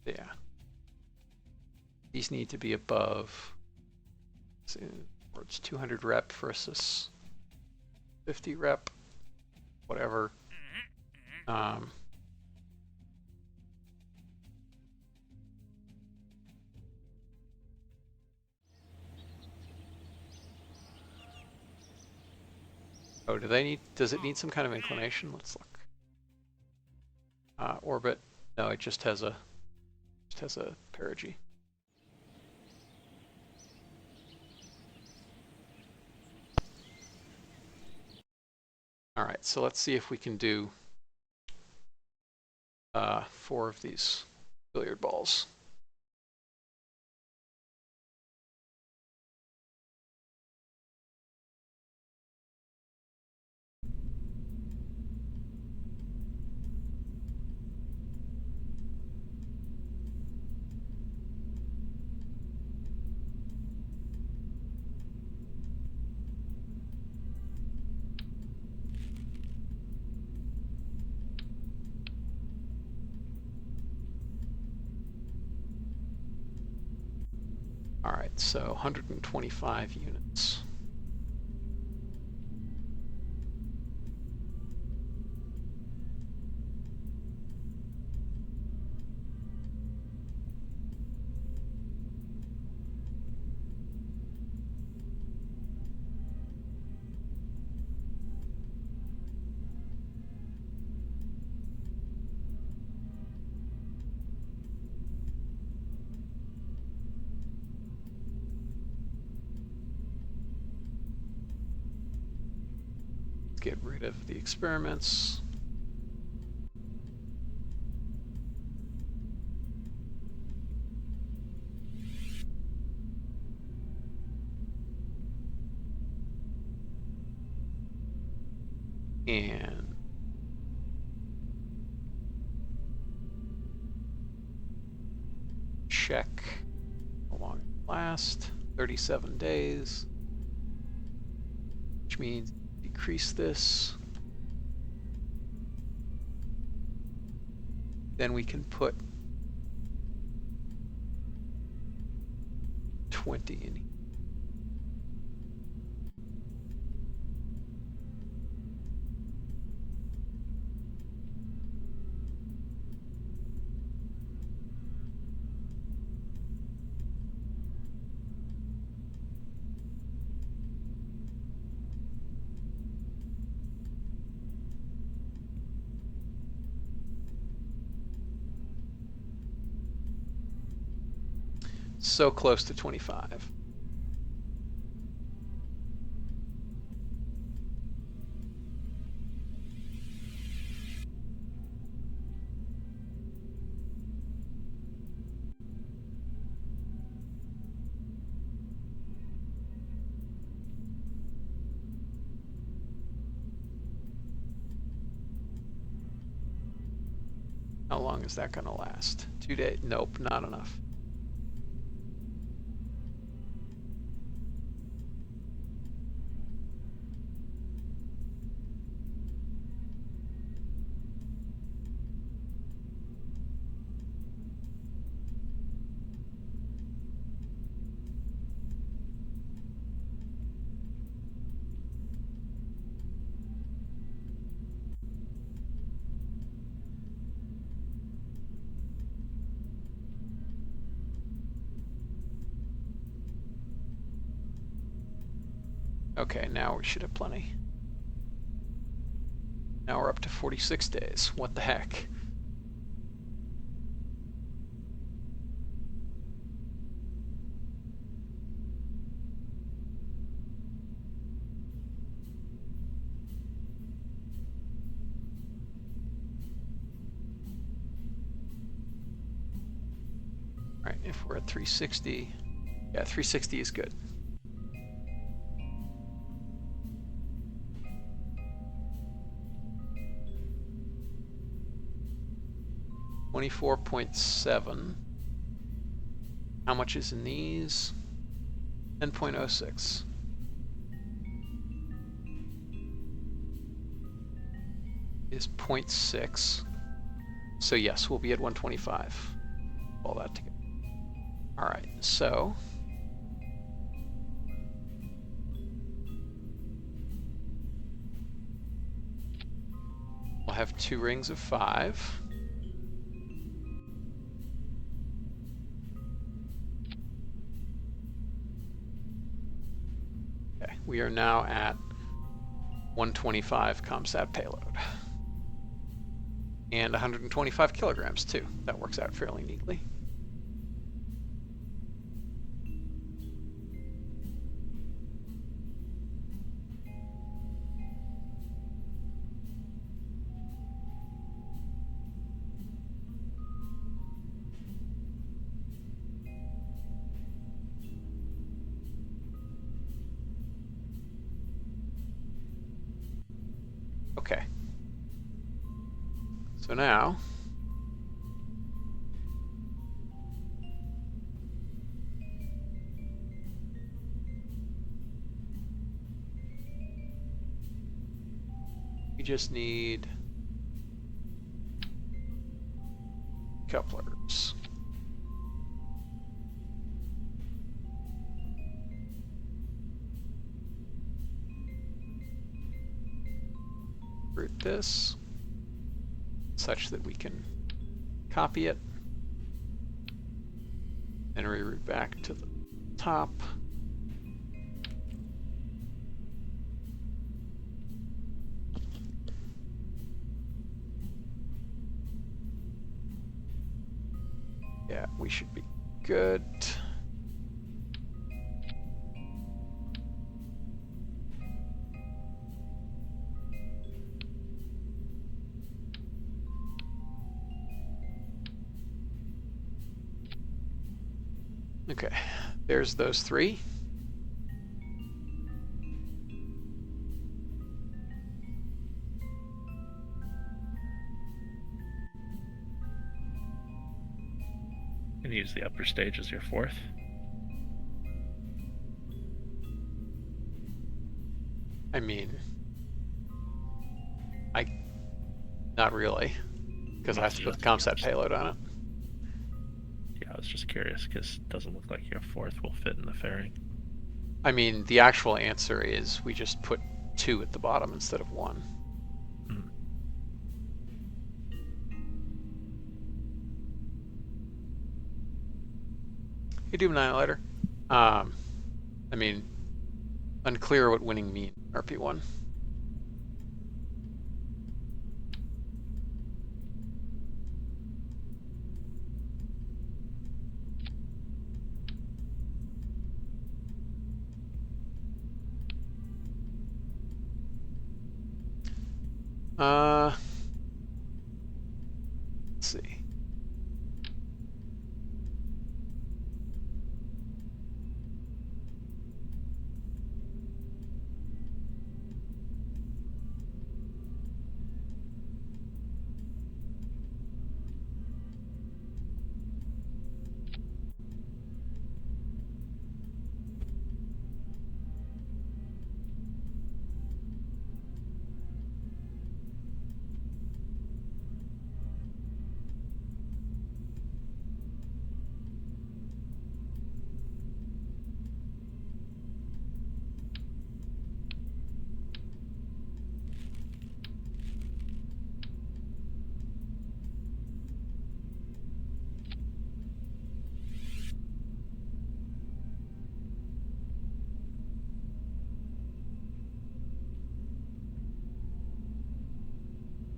Yeah. These need to be above. So it's 200 rep versus 50 rep, whatever. Oh, does it need some kind of inclination? Let's look. Orbit, no, it just has a perigee. All right, so let's see if we can do 4 of these billiard balls. All right, so 125 units. Get rid of the experiments. And check how long it lasts. 37 days, which means decrease this. Then we can put 20 in here. So close to 25. How long is that going to last? 2 days? Nope, not enough. Okay, now we should have plenty. Now we're up to 46 days. What the heck? All right, if we're at 360, yeah, 360 is good. $24.7. How much is in these? 10.06. Is 0.6. So yes, we'll be at 125. All that together. All right, so we'll have 2 rings of 5. Okay, we are now at 125 ComSat payload. And 125 kilograms too. That works out fairly neatly. Okay. So now we just need couplers. root this such that we can copy it and reroute back to the top. Yeah, we should be good. Okay, there's those three. And use the upper stage as your fourth. I mean, not really, because I have to put the ComSat payload on it. Yeah, I was just curious because it doesn't look like your fourth will fit in the fairing. I mean, the actual answer is we just put 2 at the bottom instead of 1. Hmm. You do Annihilator. I mean, unclear what winning means, RP-1. Let's see.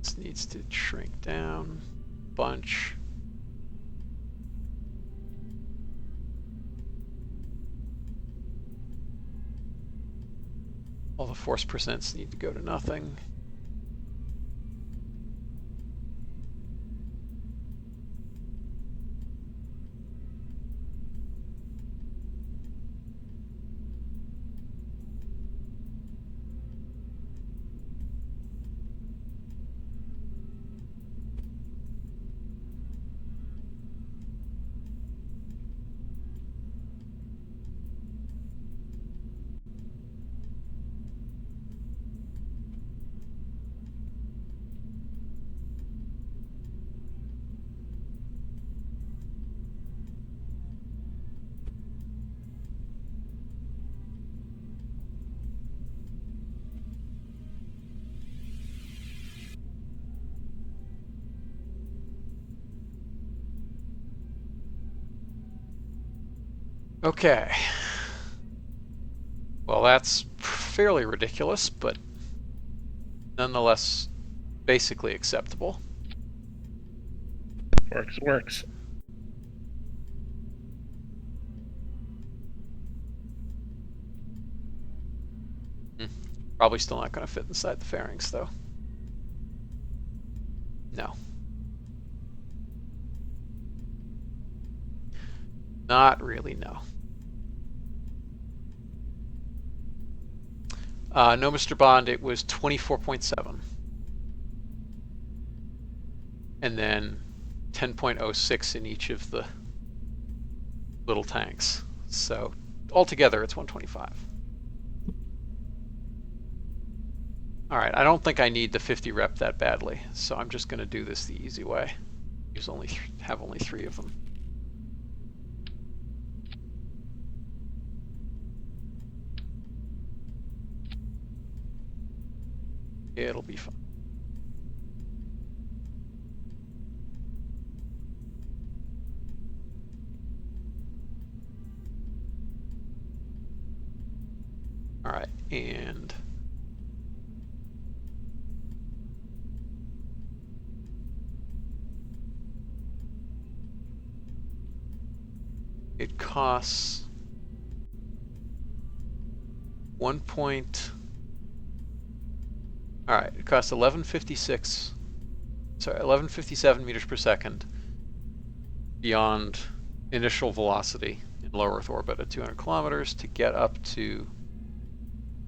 This needs to shrink down a bunch. All the force percents need to go to nothing. Okay. Well, that's fairly ridiculous, but nonetheless basically acceptable. Works. Probably still not going to fit inside the fairings, though. No. Not really, no. No, Mr. Bond, it was 24.7. And then 10.06 in each of the little tanks. So altogether, it's 125. All right, I don't think I need the 50 rep that badly, so I'm just going to do this the easy way. Have only 3 of them. It'll be fine. and it costs 1 point. All right, it costs 1156. Sorry, 1157 meters per second beyond initial velocity in low Earth orbit at 200 kilometers to get up to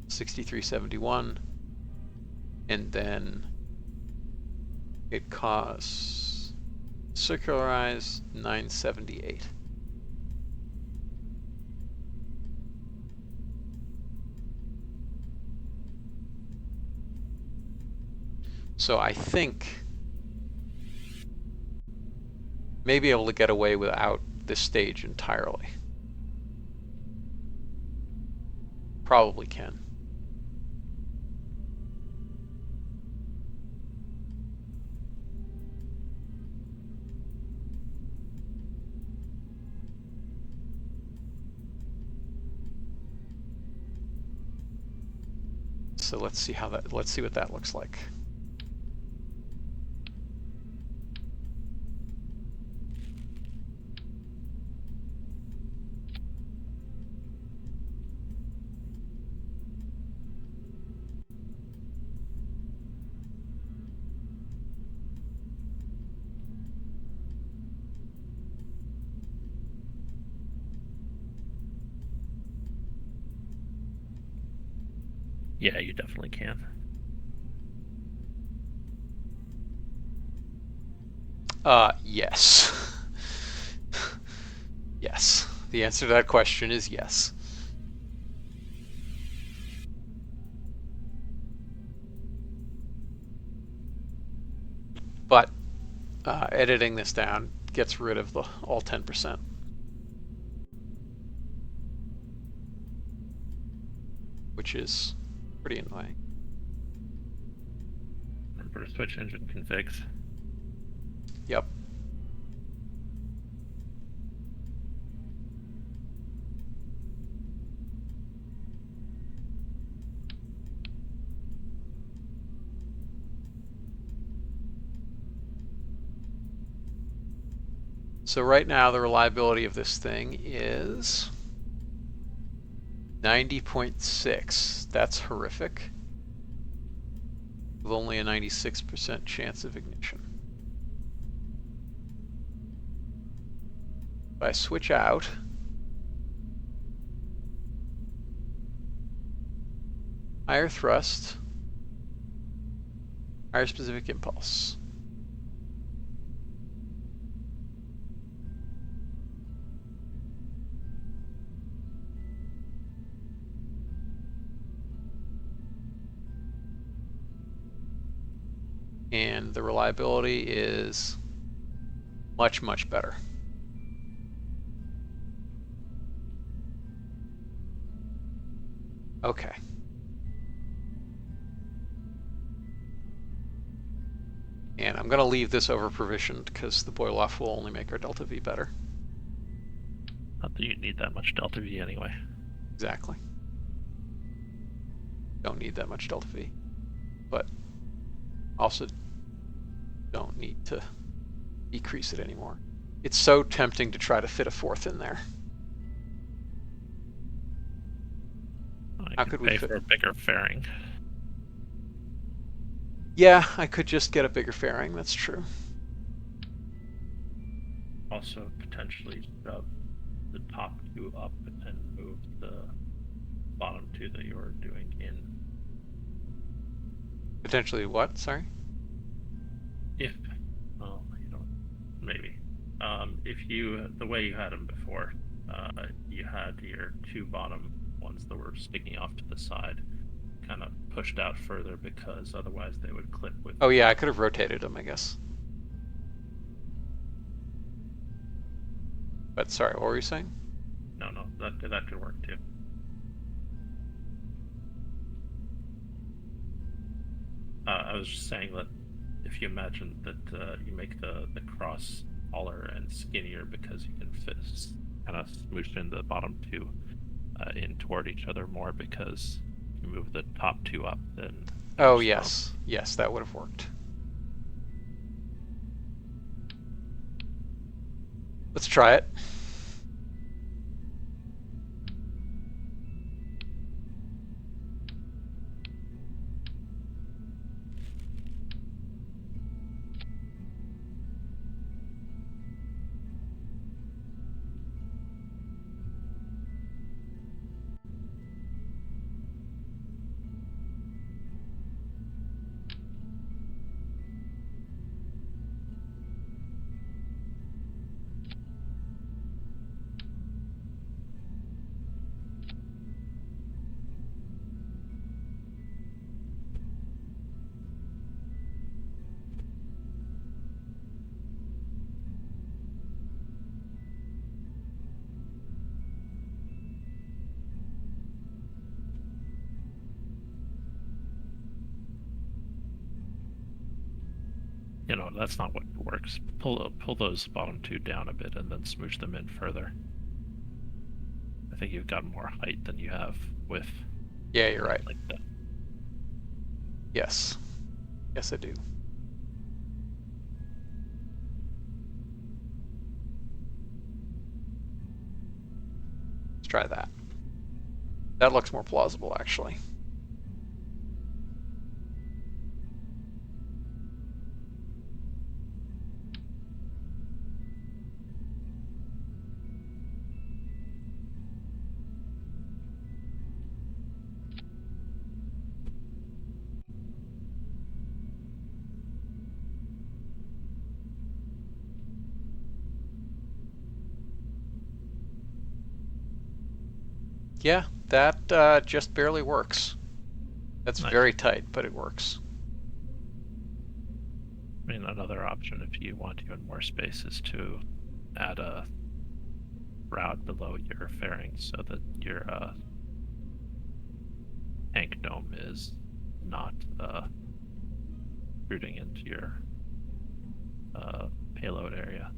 6371, and then it costs circularized 978. So I think may be able to get away without this stage entirely. Probably can. So let's see what that looks like. Yeah, you definitely can. Yes. Yes. The answer to that question is yes. But editing this down gets rid of the all 10%, which is pretty annoying. Remember to switch engine configs. Yep. So right now the reliability of this thing is 90.6. That's horrific. With only a 96% chance of ignition. If I switch out, higher thrust, higher specific impulse. And the reliability is much, much better. Okay. And I'm going to leave this over provisioned because the boil off will only make our delta V better. Not that you need that much delta V anyway. Exactly. Don't need that much delta V. But also don't need to decrease it anymore. It's so tempting to try to fit a fourth in there. I How could we pay fit for a bigger fairing? Yeah, I could just get a bigger fairing, that's true. Also, potentially shove the top two up and move the bottom two that you're doing in. Potentially what? Sorry? If, well, you don't, maybe. If you, the way you had them before, you had your two bottom ones that were sticking off to the side kind of pushed out further because otherwise they would clip with. Oh yeah, I could have rotated them, I guess. But sorry, what were you saying? No, that could work too. I was just saying that if you imagine that you make the cross taller and skinnier because you can fit kind of smoosh in the bottom two in toward each other more because you move the top two up, then Oh, there's room. yes. Yes, that would have worked. Let's try it. You know, that's not what works. Pull those bottom two down a bit and then smooch them in further. I think you've got more height than you have width. Yeah, you're right. Like that. Yes. Yes, I do. Let's try that. That looks more plausible, actually. Yeah, that just barely works. That's Nice. very tight, but it works. I mean, another option if you want even more space is to add a shroud below your fairing so that your tank dome is not rooting into your payload area.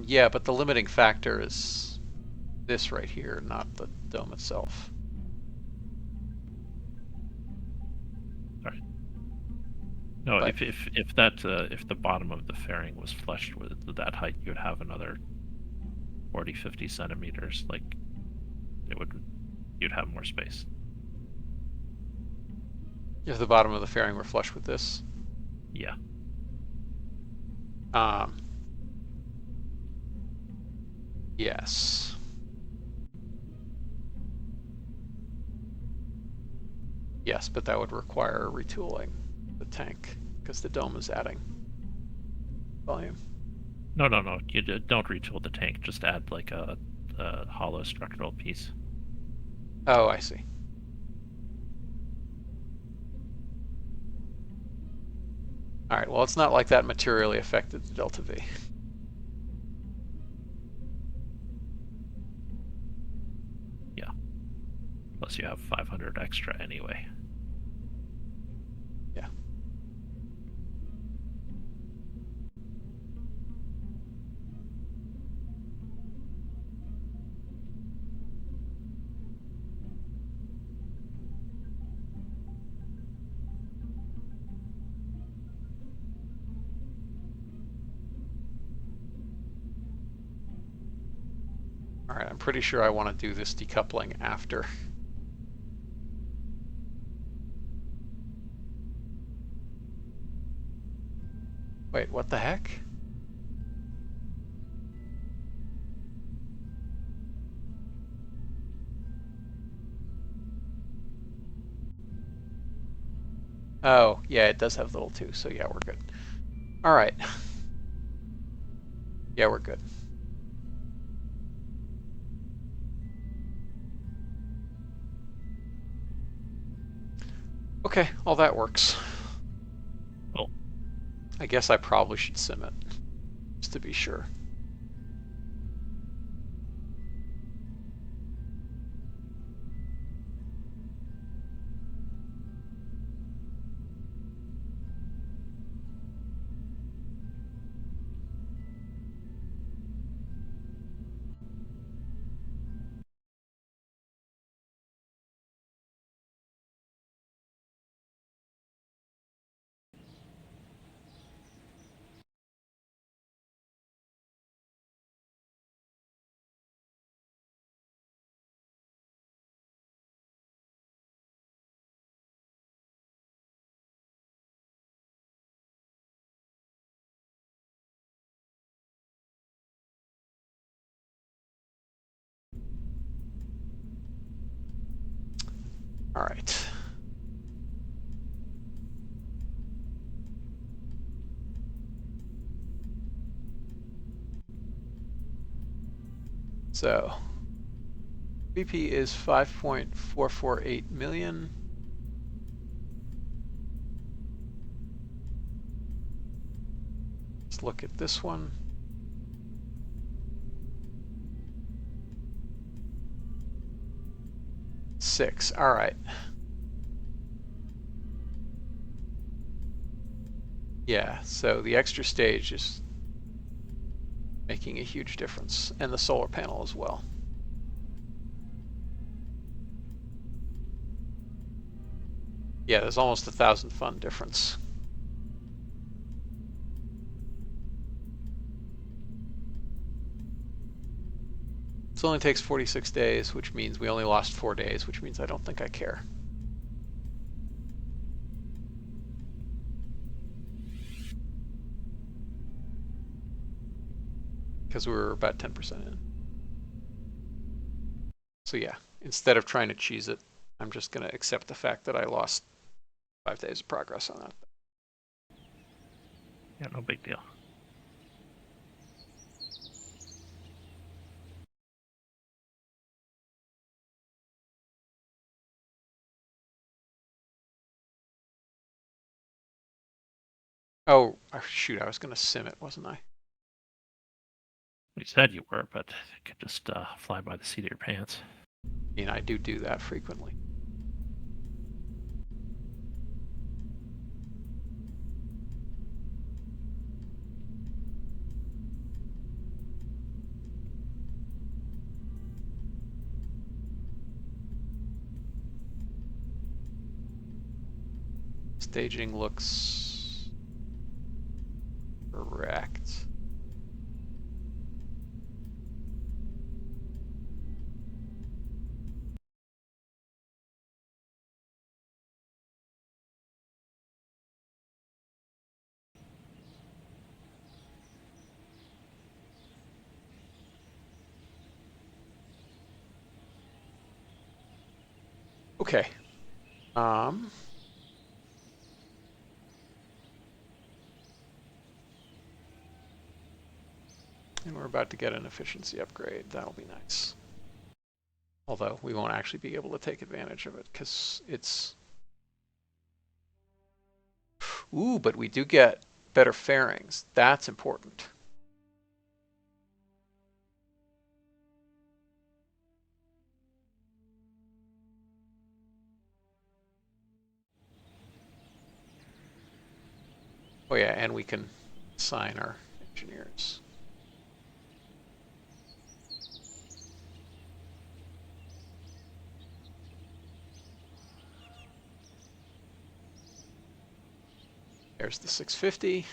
Yeah, but the limiting factor is this right here, not the dome itself. Sorry. No, But if that if the bottom of the fairing was flushed with that height, you would have another 40-50 centimeters. Like you'd have more space. if the bottom of the fairing were flush with this, Yeah. um, yes. Yes, but that would require retooling the tank because the dome is adding volume. No. You don't retool the tank. Just add like a hollow structural piece. Oh, I see. All right, well, it's not like that materially affected the delta V. Yeah. Plus you have 500 extra anyway. Yeah. All right, I'm pretty sure I want to do this decoupling after. Wait, what the heck? Oh, yeah, it does have little too, so yeah, we're good. All right. Yeah, we're good. Okay, all that works. Well, I guess I probably should sim it, just to be sure. All right. So BP is 5.448 million. Let's look at this one. Six. All right. Yeah, so the extra stage is making a huge difference, and the solar panel as well. Yeah, there's almost 1,000 fund difference. This only takes 46 days, which means we only lost 4 days, which means I don't think I care. Because we were about 10% in. So yeah, instead of trying to cheese it, I'm just going to accept the fact that I lost 5 days of progress on that. Yeah, no big deal. Oh, shoot, I was going to sim it, wasn't I? You said you were, but it could just fly by the seat of your pants. I mean, I do that frequently. Staging looks correct. Okay. And we're about to get an efficiency upgrade. That'll be nice. Although we won't actually be able to take advantage of it because it's... Ooh, but we do get better fairings. That's important. Oh yeah, and we can assign our engineers. There's the 650.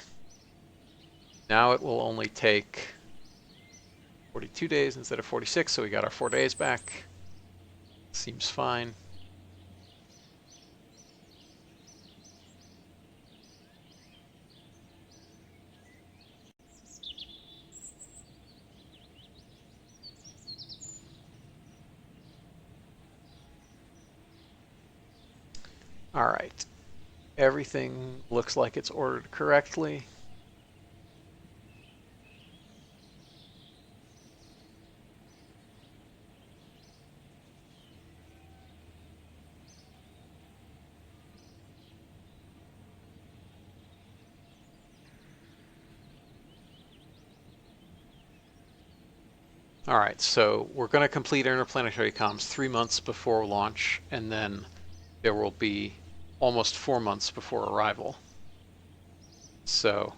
Now it will only take 42 days instead of 46, so we got our 4 days back. Seems fine. All right. Everything looks like it's ordered correctly. All right, so we're going to complete interplanetary comms 3 months before launch, and then there will be almost 4 months before arrival. So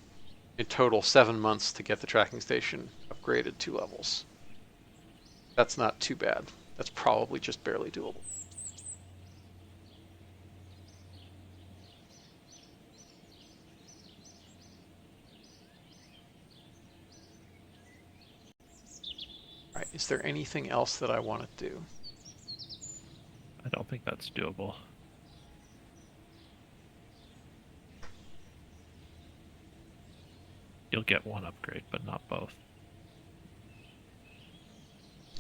in total, 7 months to get the tracking station upgraded 2 levels. That's not too bad. That's probably just barely doable. All right, is there anything else that I want to do? I don't think that's doable. You'll get one upgrade, but not both.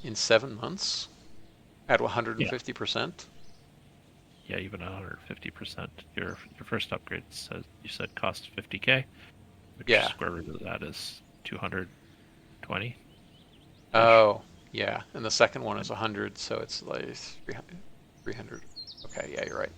In 7 months? At Yeah. 150%? yeah, even 150%. Your first upgrade says you said cost 50K, which Yeah. square root of that is 220 ish. Oh, yeah. And the second one is 100, so it's like 300. 300. Okay, yeah, you're right.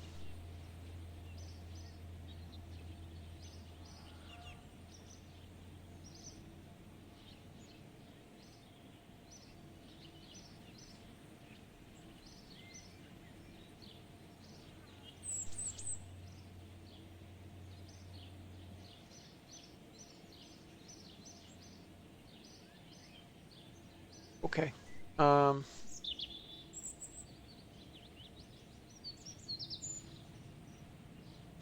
Okay. Um,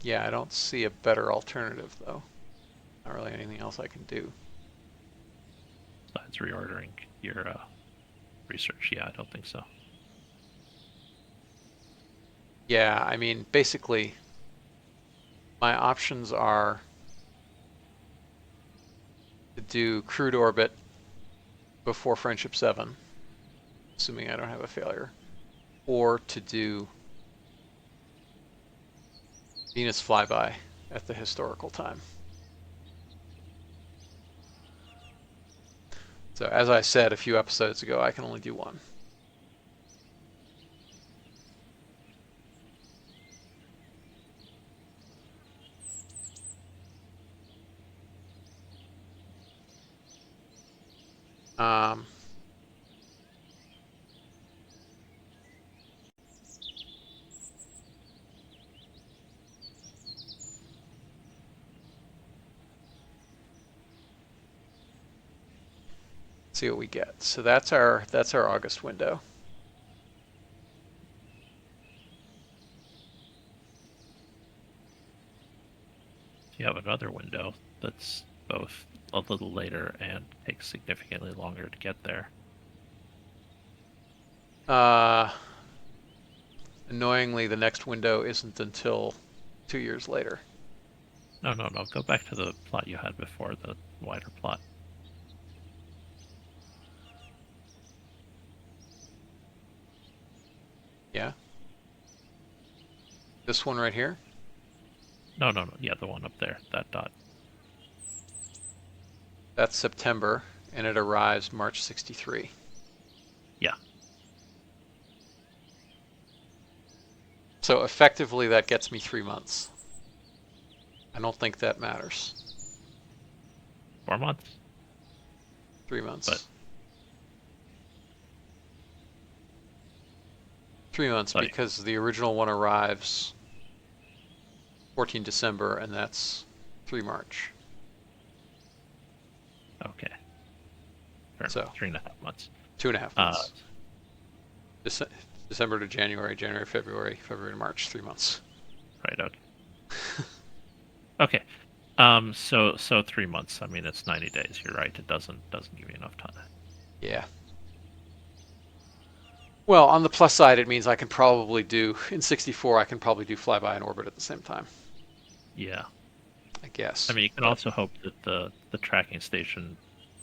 yeah, I don't see a better alternative though. Not really anything else I can do. Besides reordering your research, yeah, I don't think so. Yeah, I mean, basically, my options are to do crude orbit before Friendship 7, assuming I don't have a failure, or to do Venus flyby at the historical time. So as I said a few episodes ago, I can only do one. Um, see what we get. So that's our August window. You have another window that's both a little later and takes significantly longer to get there. Uh, Annoyingly, the next window isn't until 2 years later. No, no, no. Go back to the plot you had before, the wider plot. Yeah, this one right here. No, no, no. Yeah, the one up there, that dot. That's September, and it arrives March 63. Yeah. So effectively, that gets me 3 months. I don't think that matters. 4 months. 3 months. But 3 months like, because the original one arrives 14 December, and that's 3 March. okay, fair enough. So 3.5 months. 2.5 months. Uh, Dece- December to January, January, February, February to March, 3 months. right. Okay. Okay. So 3 months. I mean, it's 90 days. You're right. It doesn't give you enough time. Yeah. Well, on the plus side, it means I can probably do, in 64, I can probably do flyby and orbit at the same time, Yeah. I I guess. mean, you can But also hope that the tracking station,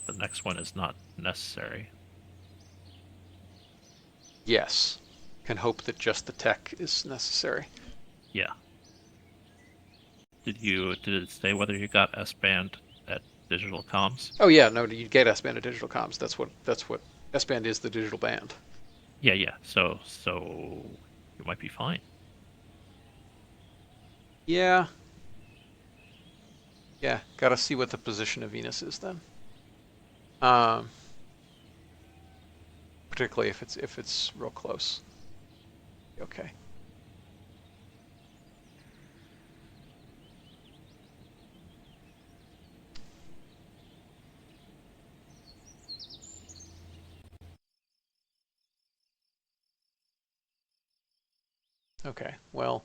the next one, is not necessary. yes, can hope that just the tech is necessary. Yeah. Did it say whether you got S band at digital comms? Oh yeah, no, you get S-band at digital comms. That's what S-band is, the digital band. Yeah, yeah. So you might be fine. Yeah, yeah, gotta see what the position of Venus is then. Um, Particularly if it's real close. Okay. Okay. Well,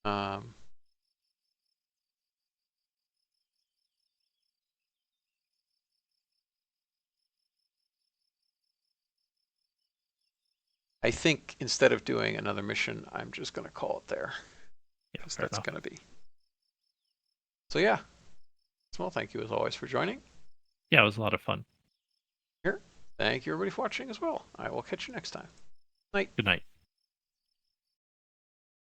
um, I think instead of doing another mission, I'm just gonna call it there Yeah, because fair that's enough. gonna be. So yeah. Well, thank you as always for joining Yeah, it was a lot of fun. here. Thank you everybody for watching as well. I will catch you next time. Night. Good night.